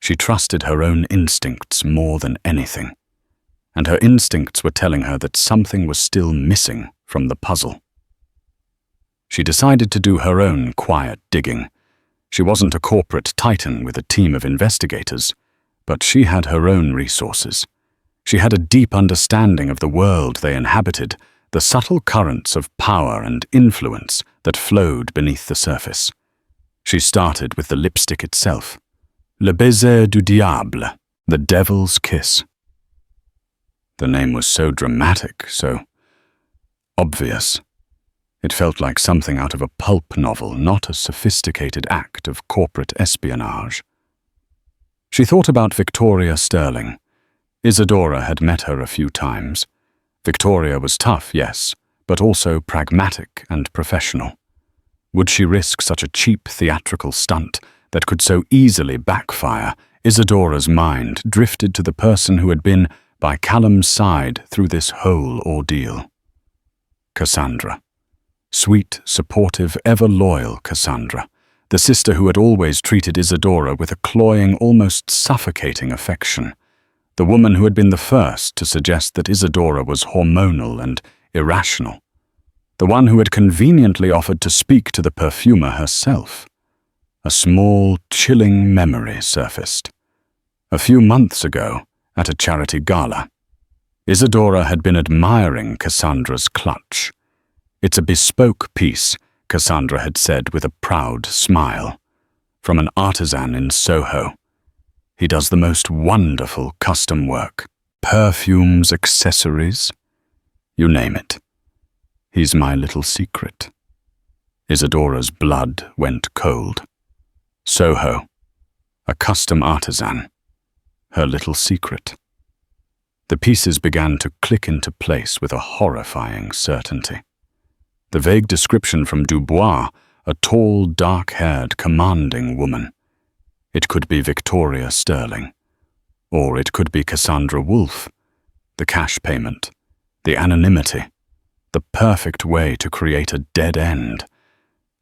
She trusted her own instincts more than anything, and her instincts were telling her that something was still missing from the puzzle. She decided to do her own quiet digging. She wasn't a corporate titan with a team of investigators, but she had her own resources. She had a deep understanding of the world they inhabited, the subtle currents of power and influence that flowed beneath the surface. She started with the lipstick itself. Le baiser du diable, the devil's kiss. The name was so dramatic, so obvious. It felt like something out of a pulp novel, not a sophisticated act of corporate espionage. She thought about Victoria Sterling. Isadora had met her a few times. Victoria was tough, yes, but also pragmatic and professional. Would she risk such a cheap theatrical stunt that could so easily backfire? Isadora's mind drifted to the person who had been by Callum's side through this whole ordeal. Cassandra. Sweet, supportive, ever loyal Cassandra, the sister who had always treated Isadora with a cloying, almost suffocating affection, the woman who had been the first to suggest that Isadora was hormonal and irrational, the one who had conveniently offered to speak to the perfumer herself. A small, chilling memory surfaced. A few months ago, at a charity gala, Isadora had been admiring Cassandra's clutch. "It's a bespoke piece," Cassandra had said with a proud smile. "From an artisan in Soho. He does the most wonderful custom work. Perfumes, accessories, you name it. He's my little secret." Isadora's blood went cold. Soho. A custom artisan. Her little secret. The pieces began to click into place with a horrifying certainty. The vague description from Dubois, a tall, dark-haired, commanding woman. It could be Victoria Sterling. Or it could be Cassandra Wolfe. The cash payment. The anonymity. The perfect way to create a dead end.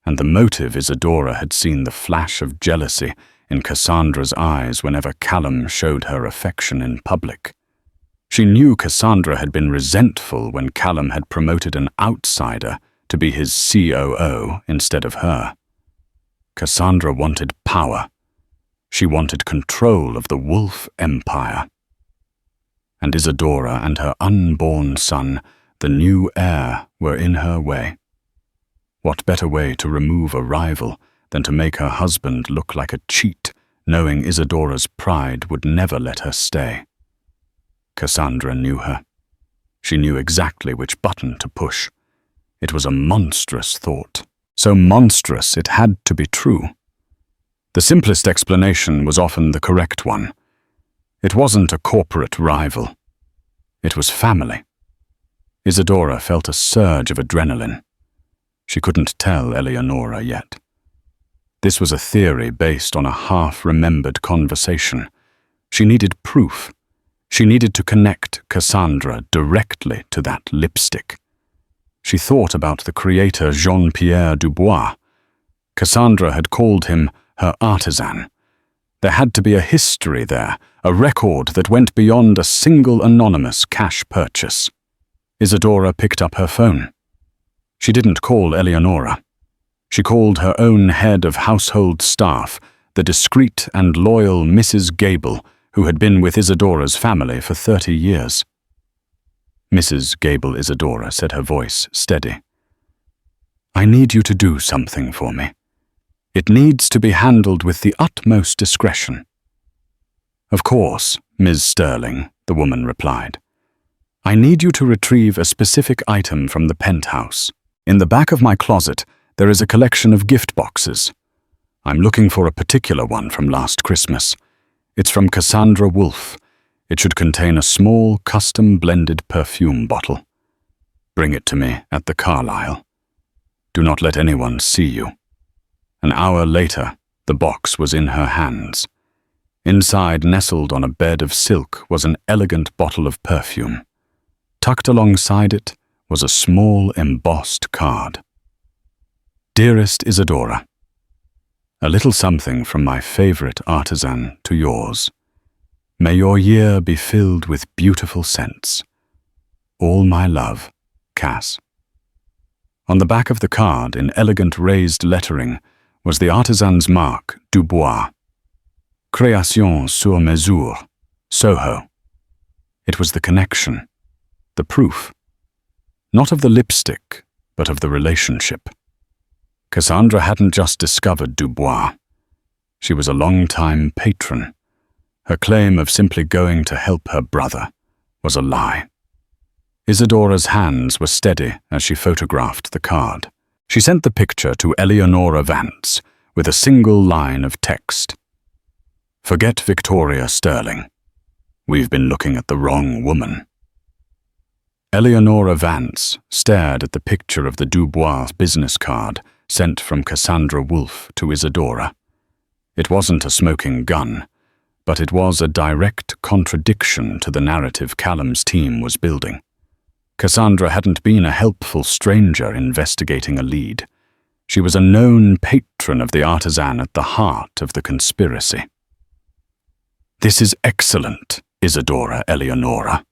And the motive Isadora had seen the flash of jealousy in Cassandra's eyes whenever Callum showed her affection in public. She knew Cassandra had been resentful when Callum had promoted an outsider to be his COO instead of her. Cassandra wanted power. She wanted control of the Wolfe empire. And Isadora and her unborn son, the new heir, were in her way. What better way to remove a rival than to make her husband look like a cheat, knowing Isadora's pride would never let her stay? Cassandra knew her. She knew exactly which button to push. It was a monstrous thought, so monstrous it had to be true. The simplest explanation was often the correct one. It wasn't a corporate rival. It was family. Isadora felt a surge of adrenaline. She couldn't tell Eleonora yet. This was a theory based on a half-remembered conversation. She needed proof. She needed to connect Cassandra directly to that lipstick. She thought about the creator Jean-Pierre Dubois. Cassandra had called him her artisan. There had to be a history there, a record that went beyond a single anonymous cash purchase. Isadora picked up her phone. She didn't call Eleonora. She called her own head of household staff, the discreet and loyal Mrs. Gable, who had been with Isadora's family for 30 years. Mrs. Gable Isadora said, her voice steady. "I need you to do something for me. It needs to be handled with the utmost discretion." "Of course, Ms. Sterling," the woman replied. "I need you to retrieve a specific item from the penthouse. In the back of my closet, there is a collection of gift boxes. I'm looking for a particular one from last Christmas. It's from Cassandra Wolfe. It should contain a small, custom-blended perfume bottle. Bring it to me at the Carlisle. Do not let anyone see you." An hour later, the box was in her hands. Inside, nestled on a bed of silk, was an elegant bottle of perfume. Tucked alongside it was a small embossed card. "Dearest Isadora, a little something from my favorite artisan to yours. May your year be filled with beautiful scents. All my love, Cass." On the back of the card, in elegant raised lettering, was the artisan's mark, Dubois. Création sur mesure, Soho. It was the connection, the proof. Not of the lipstick, but of the relationship. Cassandra hadn't just discovered Dubois. She was a long-time patron. Her claim of simply going to help her brother was a lie. Isadora's hands were steady as she photographed the card. She sent the picture to Eleonora Vance with a single line of text. "Forget Victoria Sterling. We've been looking at the wrong woman." Eleonora Vance stared at the picture of the Dubois business card sent from Cassandra Wolfe to Isadora. It wasn't a smoking gun, but it was a direct contradiction to the narrative Callum's team was building. Cassandra hadn't been a helpful stranger investigating a lead. She was a known patron of the artisan at the heart of the conspiracy. "This is excellent, Isadora Eleonora,"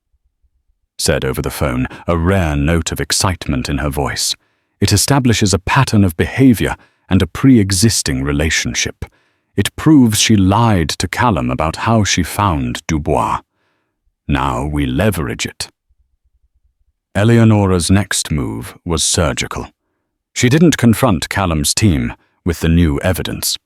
said over the phone, a rare note of excitement in her voice. "It establishes a pattern of behavior and a pre-existing relationship. It proves she lied to Callum about how she found Dubois. Now we leverage it." Eleonora's next move was surgical. She didn't confront Callum's team with the new evidence.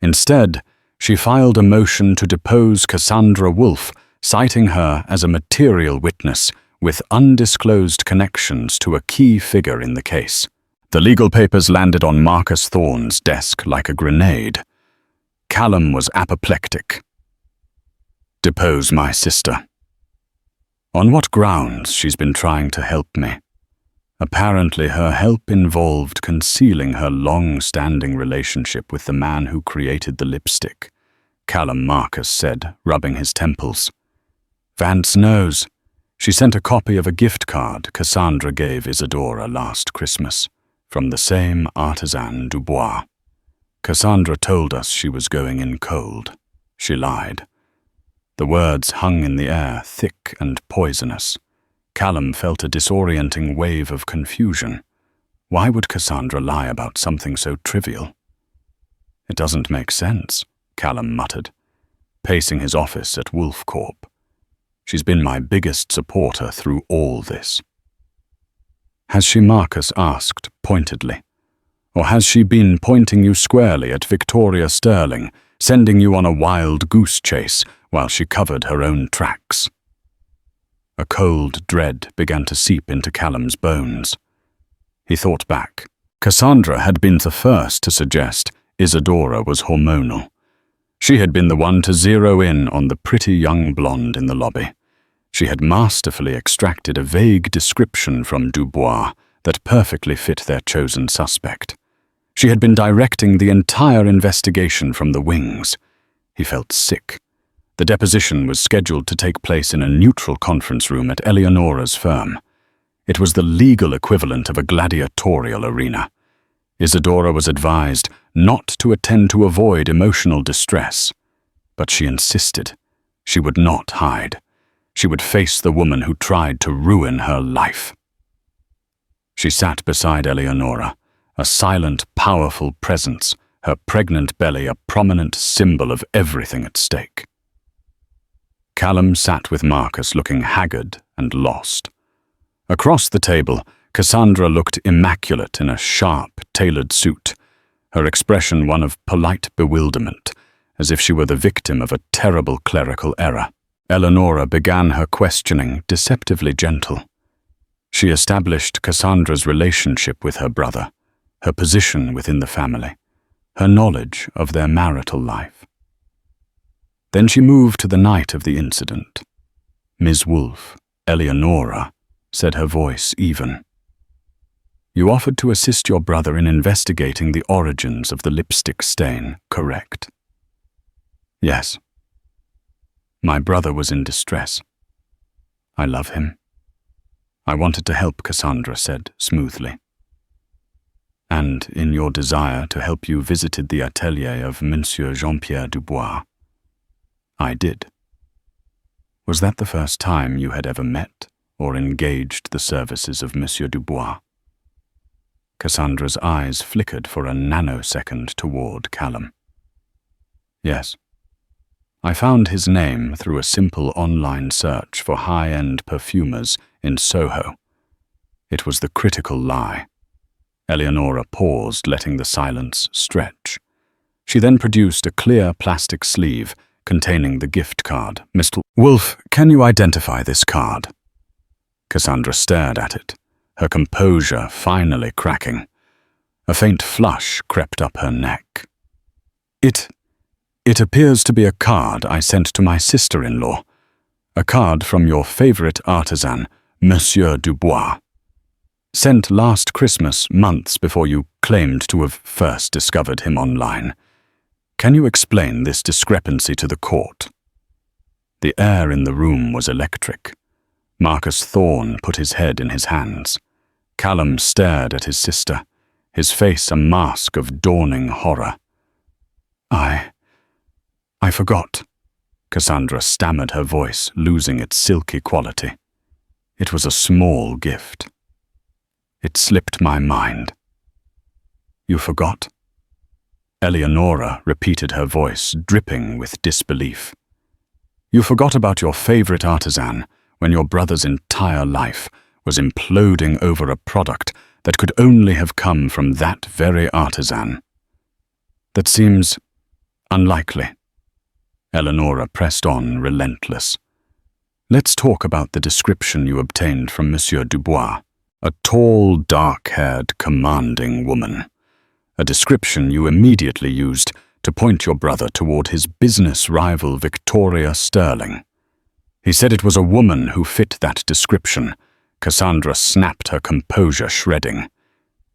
Instead, she filed a motion to depose Cassandra Wolfe, citing her as a material witness with undisclosed connections to a key figure in the case. The legal papers landed on Marcus Thorne's desk like a grenade. Callum was apoplectic. "Depose my sister." "On what grounds? She's been trying to help me." Apparently her help involved concealing her long-standing relationship with the man who created the lipstick, Callum Marcus said, rubbing his temples. "Vance knows. She sent a copy of a gift card Cassandra gave Isadora last Christmas, from the same artisan Dubois. Cassandra told us she was going in cold. She lied." The words hung in the air, thick and poisonous. Callum felt a disorienting wave of confusion. Why would Cassandra lie about something so trivial? "It doesn't make sense," Callum muttered, pacing his office at Wolfe Corp. "She's been my biggest supporter through all this." "Has she?" Marcus asked pointedly. "Or has she been pointing you squarely at Victoria Sterling, sending you on a wild goose chase while she covered her own tracks?" A cold dread began to seep into Callum's bones. He thought back. Cassandra had been the first to suggest Isadora was hormonal. She had been the one to zero in on the pretty young blonde in the lobby. She had masterfully extracted a vague description from Dubois that perfectly fit their chosen suspect. She had been directing the entire investigation from the wings. He felt sick. The deposition was scheduled to take place in a neutral conference room at Eleonora's firm. It was the legal equivalent of a gladiatorial arena. Isadora was advised not to attend to avoid emotional distress, but she insisted. She would not hide. She would face the woman who tried to ruin her life. She sat beside Eleonora, a silent, powerful presence, her pregnant belly a prominent symbol of everything at stake. Callum sat with Marcus, looking haggard and lost. Across the table, Cassandra looked immaculate in a sharp, tailored suit, her expression one of polite bewilderment, as if she were the victim of a terrible clerical error. Eleonora began her questioning, deceptively gentle. She established Cassandra's relationship with her brother, her position within the family, her knowledge of their marital life. Then she moved to the night of the incident. "Ms. Wolfe, Eleonora," said her voice even. "You offered to assist your brother in investigating the origins of the lipstick stain, correct?" "Yes." "My brother was in distress. I love him. I wanted to help," Cassandra said smoothly. "And in your desire to help you visited the atelier of Monsieur Jean-Pierre Dubois." "I did." "Was that the first time you had ever met or engaged the services of Monsieur Dubois?" Cassandra's eyes flickered for a nanosecond toward Callum. "Yes. I found his name through a simple online search for high-end perfumers in Soho. It was the critical lie." Eleonora paused, letting the silence stretch. She then produced a clear plastic sleeve containing the gift card. Mr. Wolf, can you identify this card? Cassandra stared at it, her composure finally cracking. A faint flush crept up her neck. It appears to be a card I sent to my sister-in-law. A card from your favorite artisan, Monsieur Dubois. Sent last Christmas, months before you claimed to have first discovered him online. Can you explain this discrepancy to the court? The air in the room was electric. Marcus Thorne put his head in his hands. Callum stared at his sister, his face a mask of dawning horror. I forgot. Cassandra stammered, her voice losing its silky quality. It was a small gift. It slipped my mind. You forgot? Eleonora repeated, her voice dripping with disbelief. You forgot about your favorite artisan when your brother's entire life was imploding over a product that could only have come from that very artisan. That seems unlikely. Eleonora pressed on, relentless. Let's talk about the description you obtained from Monsieur Dubois, a tall, dark-haired, commanding woman. A description you immediately used to point your brother toward his business rival Victoria Sterling. He said it was a woman who fit that description. Cassandra snapped, her composure shredding.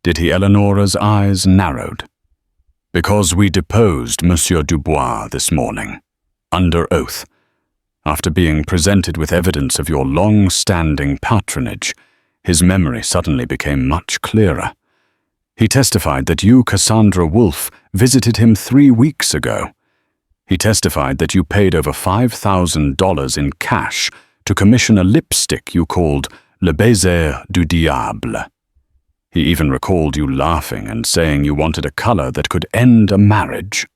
Did he? Eleonora's eyes narrowed. Because we deposed Monsieur Dubois this morning, under oath. After being presented with evidence of your long-standing patronage, his memory suddenly became much clearer. He testified that you, Cassandra Wolf, visited him 3 weeks ago. He testified that you paid over $5,000 in cash to commission a lipstick you called Le Baiser du Diable. He even recalled you laughing and saying you wanted a color that could end a marriage.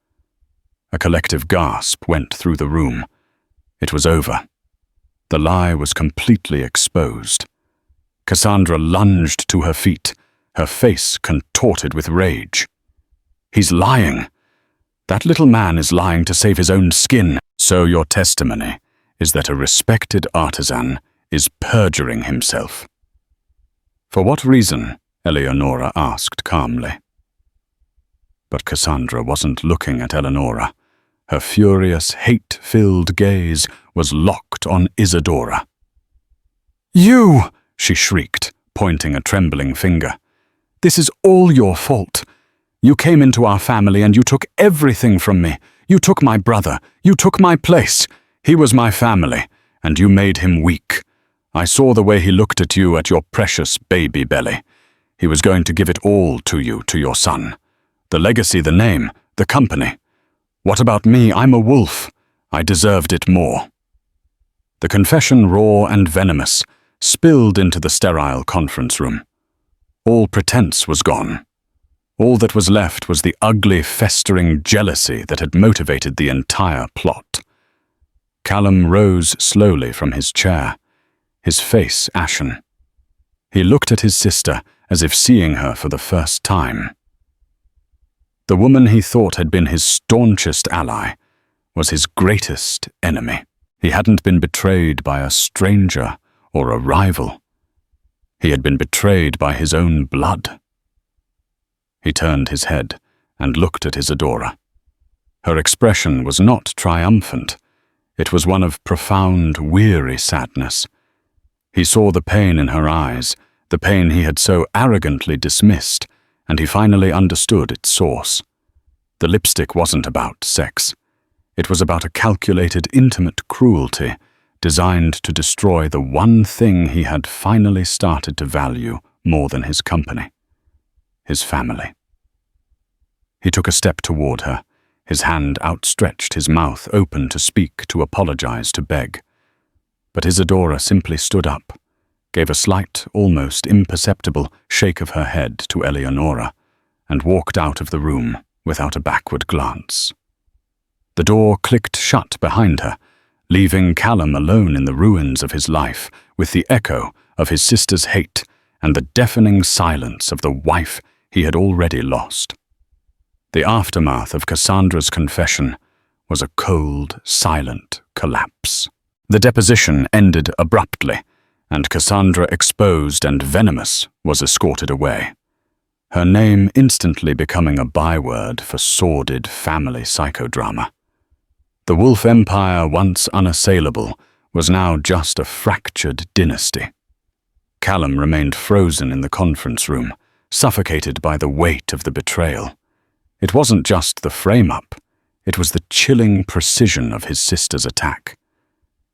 A collective gasp went through the room. It was over. The lie was completely exposed. Cassandra lunged to her feet, her face contorted with rage. He's lying. That little man is lying to save his own skin. So your testimony is that a respected artisan is perjuring himself. For what reason? Eleonora asked calmly. But Cassandra wasn't looking at Eleonora. Her furious, hate-filled gaze was locked on Isadora. You! She shrieked, pointing a trembling finger. This is all your fault. You came into our family and you took everything from me. You took my brother. You took my place. He was my family, and you made him weak. I saw the way he looked at you, at your precious baby belly. He was going to give it all to you, to your son. The legacy, the name, the company. What about me? I'm a wolf. I deserved it more. The confession, raw and venomous, spilled into the sterile conference room. All pretense was gone. All that was left was the ugly, festering jealousy that had motivated the entire plot. Callum rose slowly from his chair, his face ashen. He looked at his sister as if seeing her for the first time. The woman he thought had been his staunchest ally was his greatest enemy. He hadn't been betrayed by a stranger or a rival. He had been betrayed by his own blood. He turned his head and looked at Isadora. Her expression was not triumphant. It was one of profound, weary sadness. He saw the pain in her eyes, the pain he had so arrogantly dismissed, and he finally understood its source. The lipstick wasn't about sex. It was about a calculated, intimate cruelty designed to destroy the one thing he had finally started to value more than his company, his family. He took a step toward her, his hand outstretched, his mouth open to speak, to apologize, to beg. But Isadora simply stood up, gave a slight, almost imperceptible shake of her head to Eleonora, and walked out of the room without a backward glance. The door clicked shut behind her, leaving Callum alone in the ruins of his life, with the echo of his sister's hate and the deafening silence of the wife he had already lost. The aftermath of Cassandra's confession was a cold, silent collapse. The deposition ended abruptly, and Cassandra, exposed and venomous, was escorted away, her name instantly becoming a byword for sordid family psychodrama. The Wolf Empire, once unassailable, was now just a fractured dynasty. Callum remained frozen in the conference room, suffocated by the weight of the betrayal. It wasn't just the frame-up, it was the chilling precision of his sister's attack.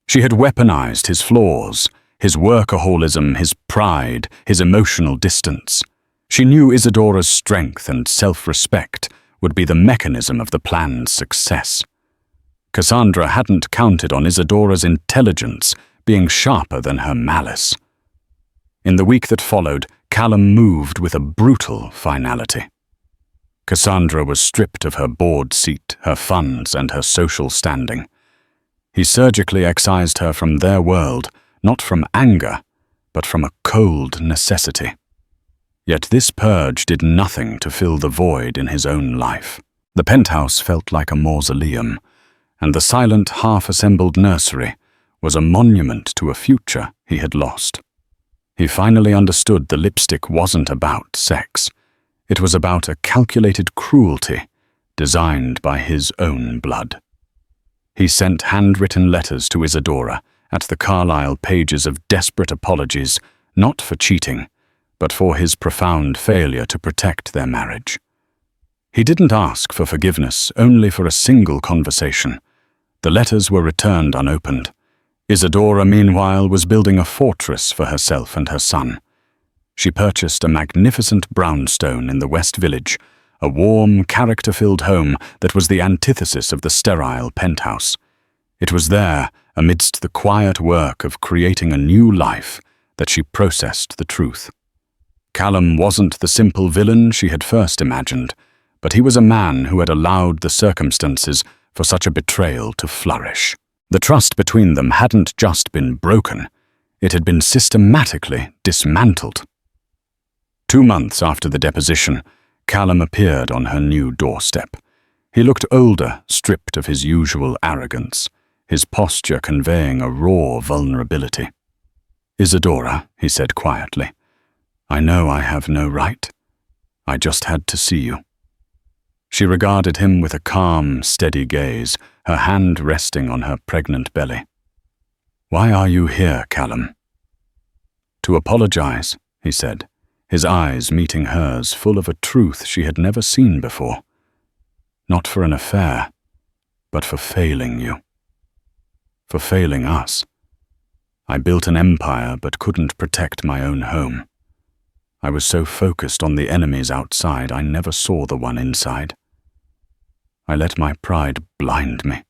She had weaponized his flaws, his workaholism, his pride, his emotional distance. She knew Isadora's strength and self-respect would be the mechanism of the plan's success. Cassandra hadn't counted on Isadora's intelligence being sharper than her malice. In the week that followed, Callum moved with a brutal finality. Cassandra was stripped of her board seat, her funds, and her social standing. He surgically excised her from their world, not from anger, but from a cold necessity. Yet this purge did nothing to fill the void in his own life. The penthouse felt like a mausoleum, and the silent, half-assembled nursery was a monument to a future he had lost. He finally understood the lipstick wasn't about sex. It was about a calculated cruelty designed by his own blood. He sent handwritten letters to Isadora at the Carlisle pages of desperate apologies, not for cheating, but for his profound failure to protect their marriage. He didn't ask for forgiveness, only for a single conversation. The letters were returned unopened. Isadora, meanwhile, was building a fortress for herself and her son. She purchased a magnificent brownstone in the West Village, a warm, character-filled home that was the antithesis of the sterile penthouse. It was there, amidst the quiet work of creating a new life, that she processed the truth. Callum wasn't the simple villain she had first imagined, but he was a man who had allowed the circumstances for such a betrayal to flourish. The trust between them hadn't just been broken, it had been systematically dismantled. 2 months after the deposition, Callum appeared on her new doorstep. He looked older, stripped of his usual arrogance, his posture conveying a raw vulnerability. "Isadora," he said quietly, "I know I have no right. I just had to see you." She regarded him with a calm, steady gaze, her hand resting on her pregnant belly. "Why are you here, Callum?" "To apologize," he said, his eyes meeting hers, full of a truth she had never seen before. "Not for an affair, but for failing you. For failing us. I built an empire but couldn't protect my own home. I was so focused on the enemies outside I never saw the one inside. I let my pride blind me,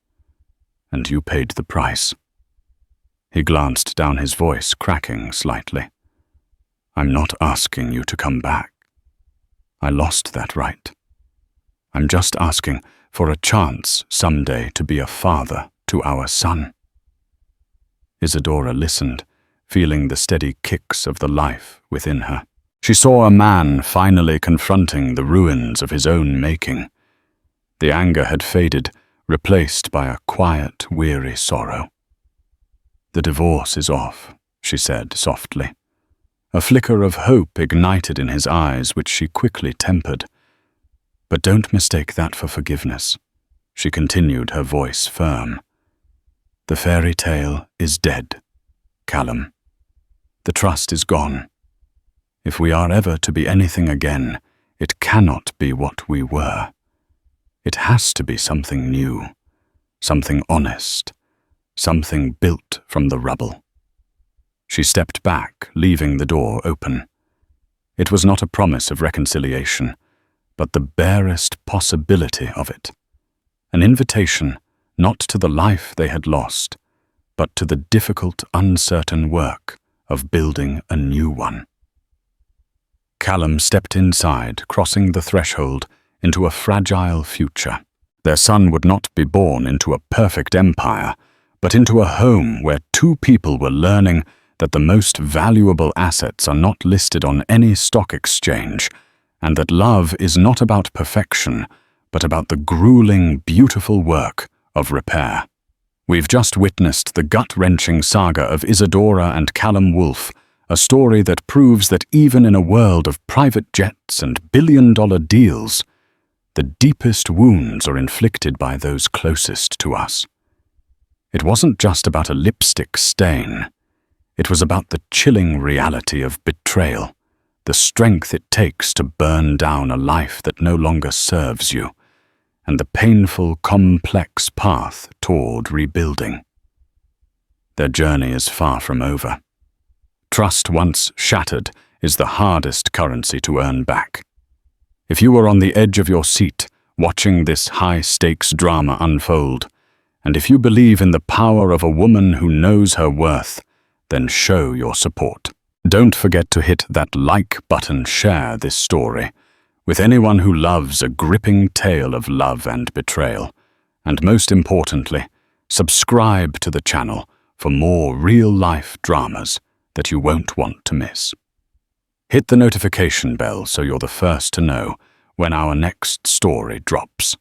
and you paid the price." He glanced down, his voice cracking slightly. "I'm not asking you to come back. I lost that right. I'm just asking for a chance someday to be a father to our son." Isadora listened, feeling the steady kicks of the life within her. She saw a man finally confronting the ruins of his own making. The anger had faded, replaced by a quiet, weary sorrow. "The divorce is off," she said softly. A flicker of hope ignited in his eyes, which she quickly tempered. "But don't mistake that for forgiveness," she continued, her voice firm. "The fairy tale is dead, Callum. The trust is gone. If we are ever to be anything again, it cannot be what we were. It has to be something new, something honest, something built from the rubble." She stepped back, leaving the door open. It was not a promise of reconciliation, but the barest possibility of it. An invitation not to the life they had lost, but to the difficult, uncertain work of building a new one. Callum stepped inside, crossing the threshold into a fragile future. Their son would not be born into a perfect empire, but into a home where 2 people were learning that the most valuable assets are not listed on any stock exchange, and that love is not about perfection, but about the grueling, beautiful work of repair. We've just witnessed the gut-wrenching saga of Isadora and Callum Wolfe, a story that proves that even in a world of private jets and billion-dollar deals, the deepest wounds are inflicted by those closest to us. It wasn't just about a lipstick stain. It was about the chilling reality of betrayal, the strength it takes to burn down a life that no longer serves you, and the painful, complex path toward rebuilding. Their journey is far from over. Trust once shattered is the hardest currency to earn back. If you were on the edge of your seat watching this high-stakes drama unfold, and if you believe in the power of a woman who knows her worth, then show your support. Don't forget to hit that like button, share this story with anyone who loves a gripping tale of love and betrayal, and most importantly, subscribe to the channel for more real-life dramas that you won't want to miss. Hit the notification bell so you're the first to know when our next story drops.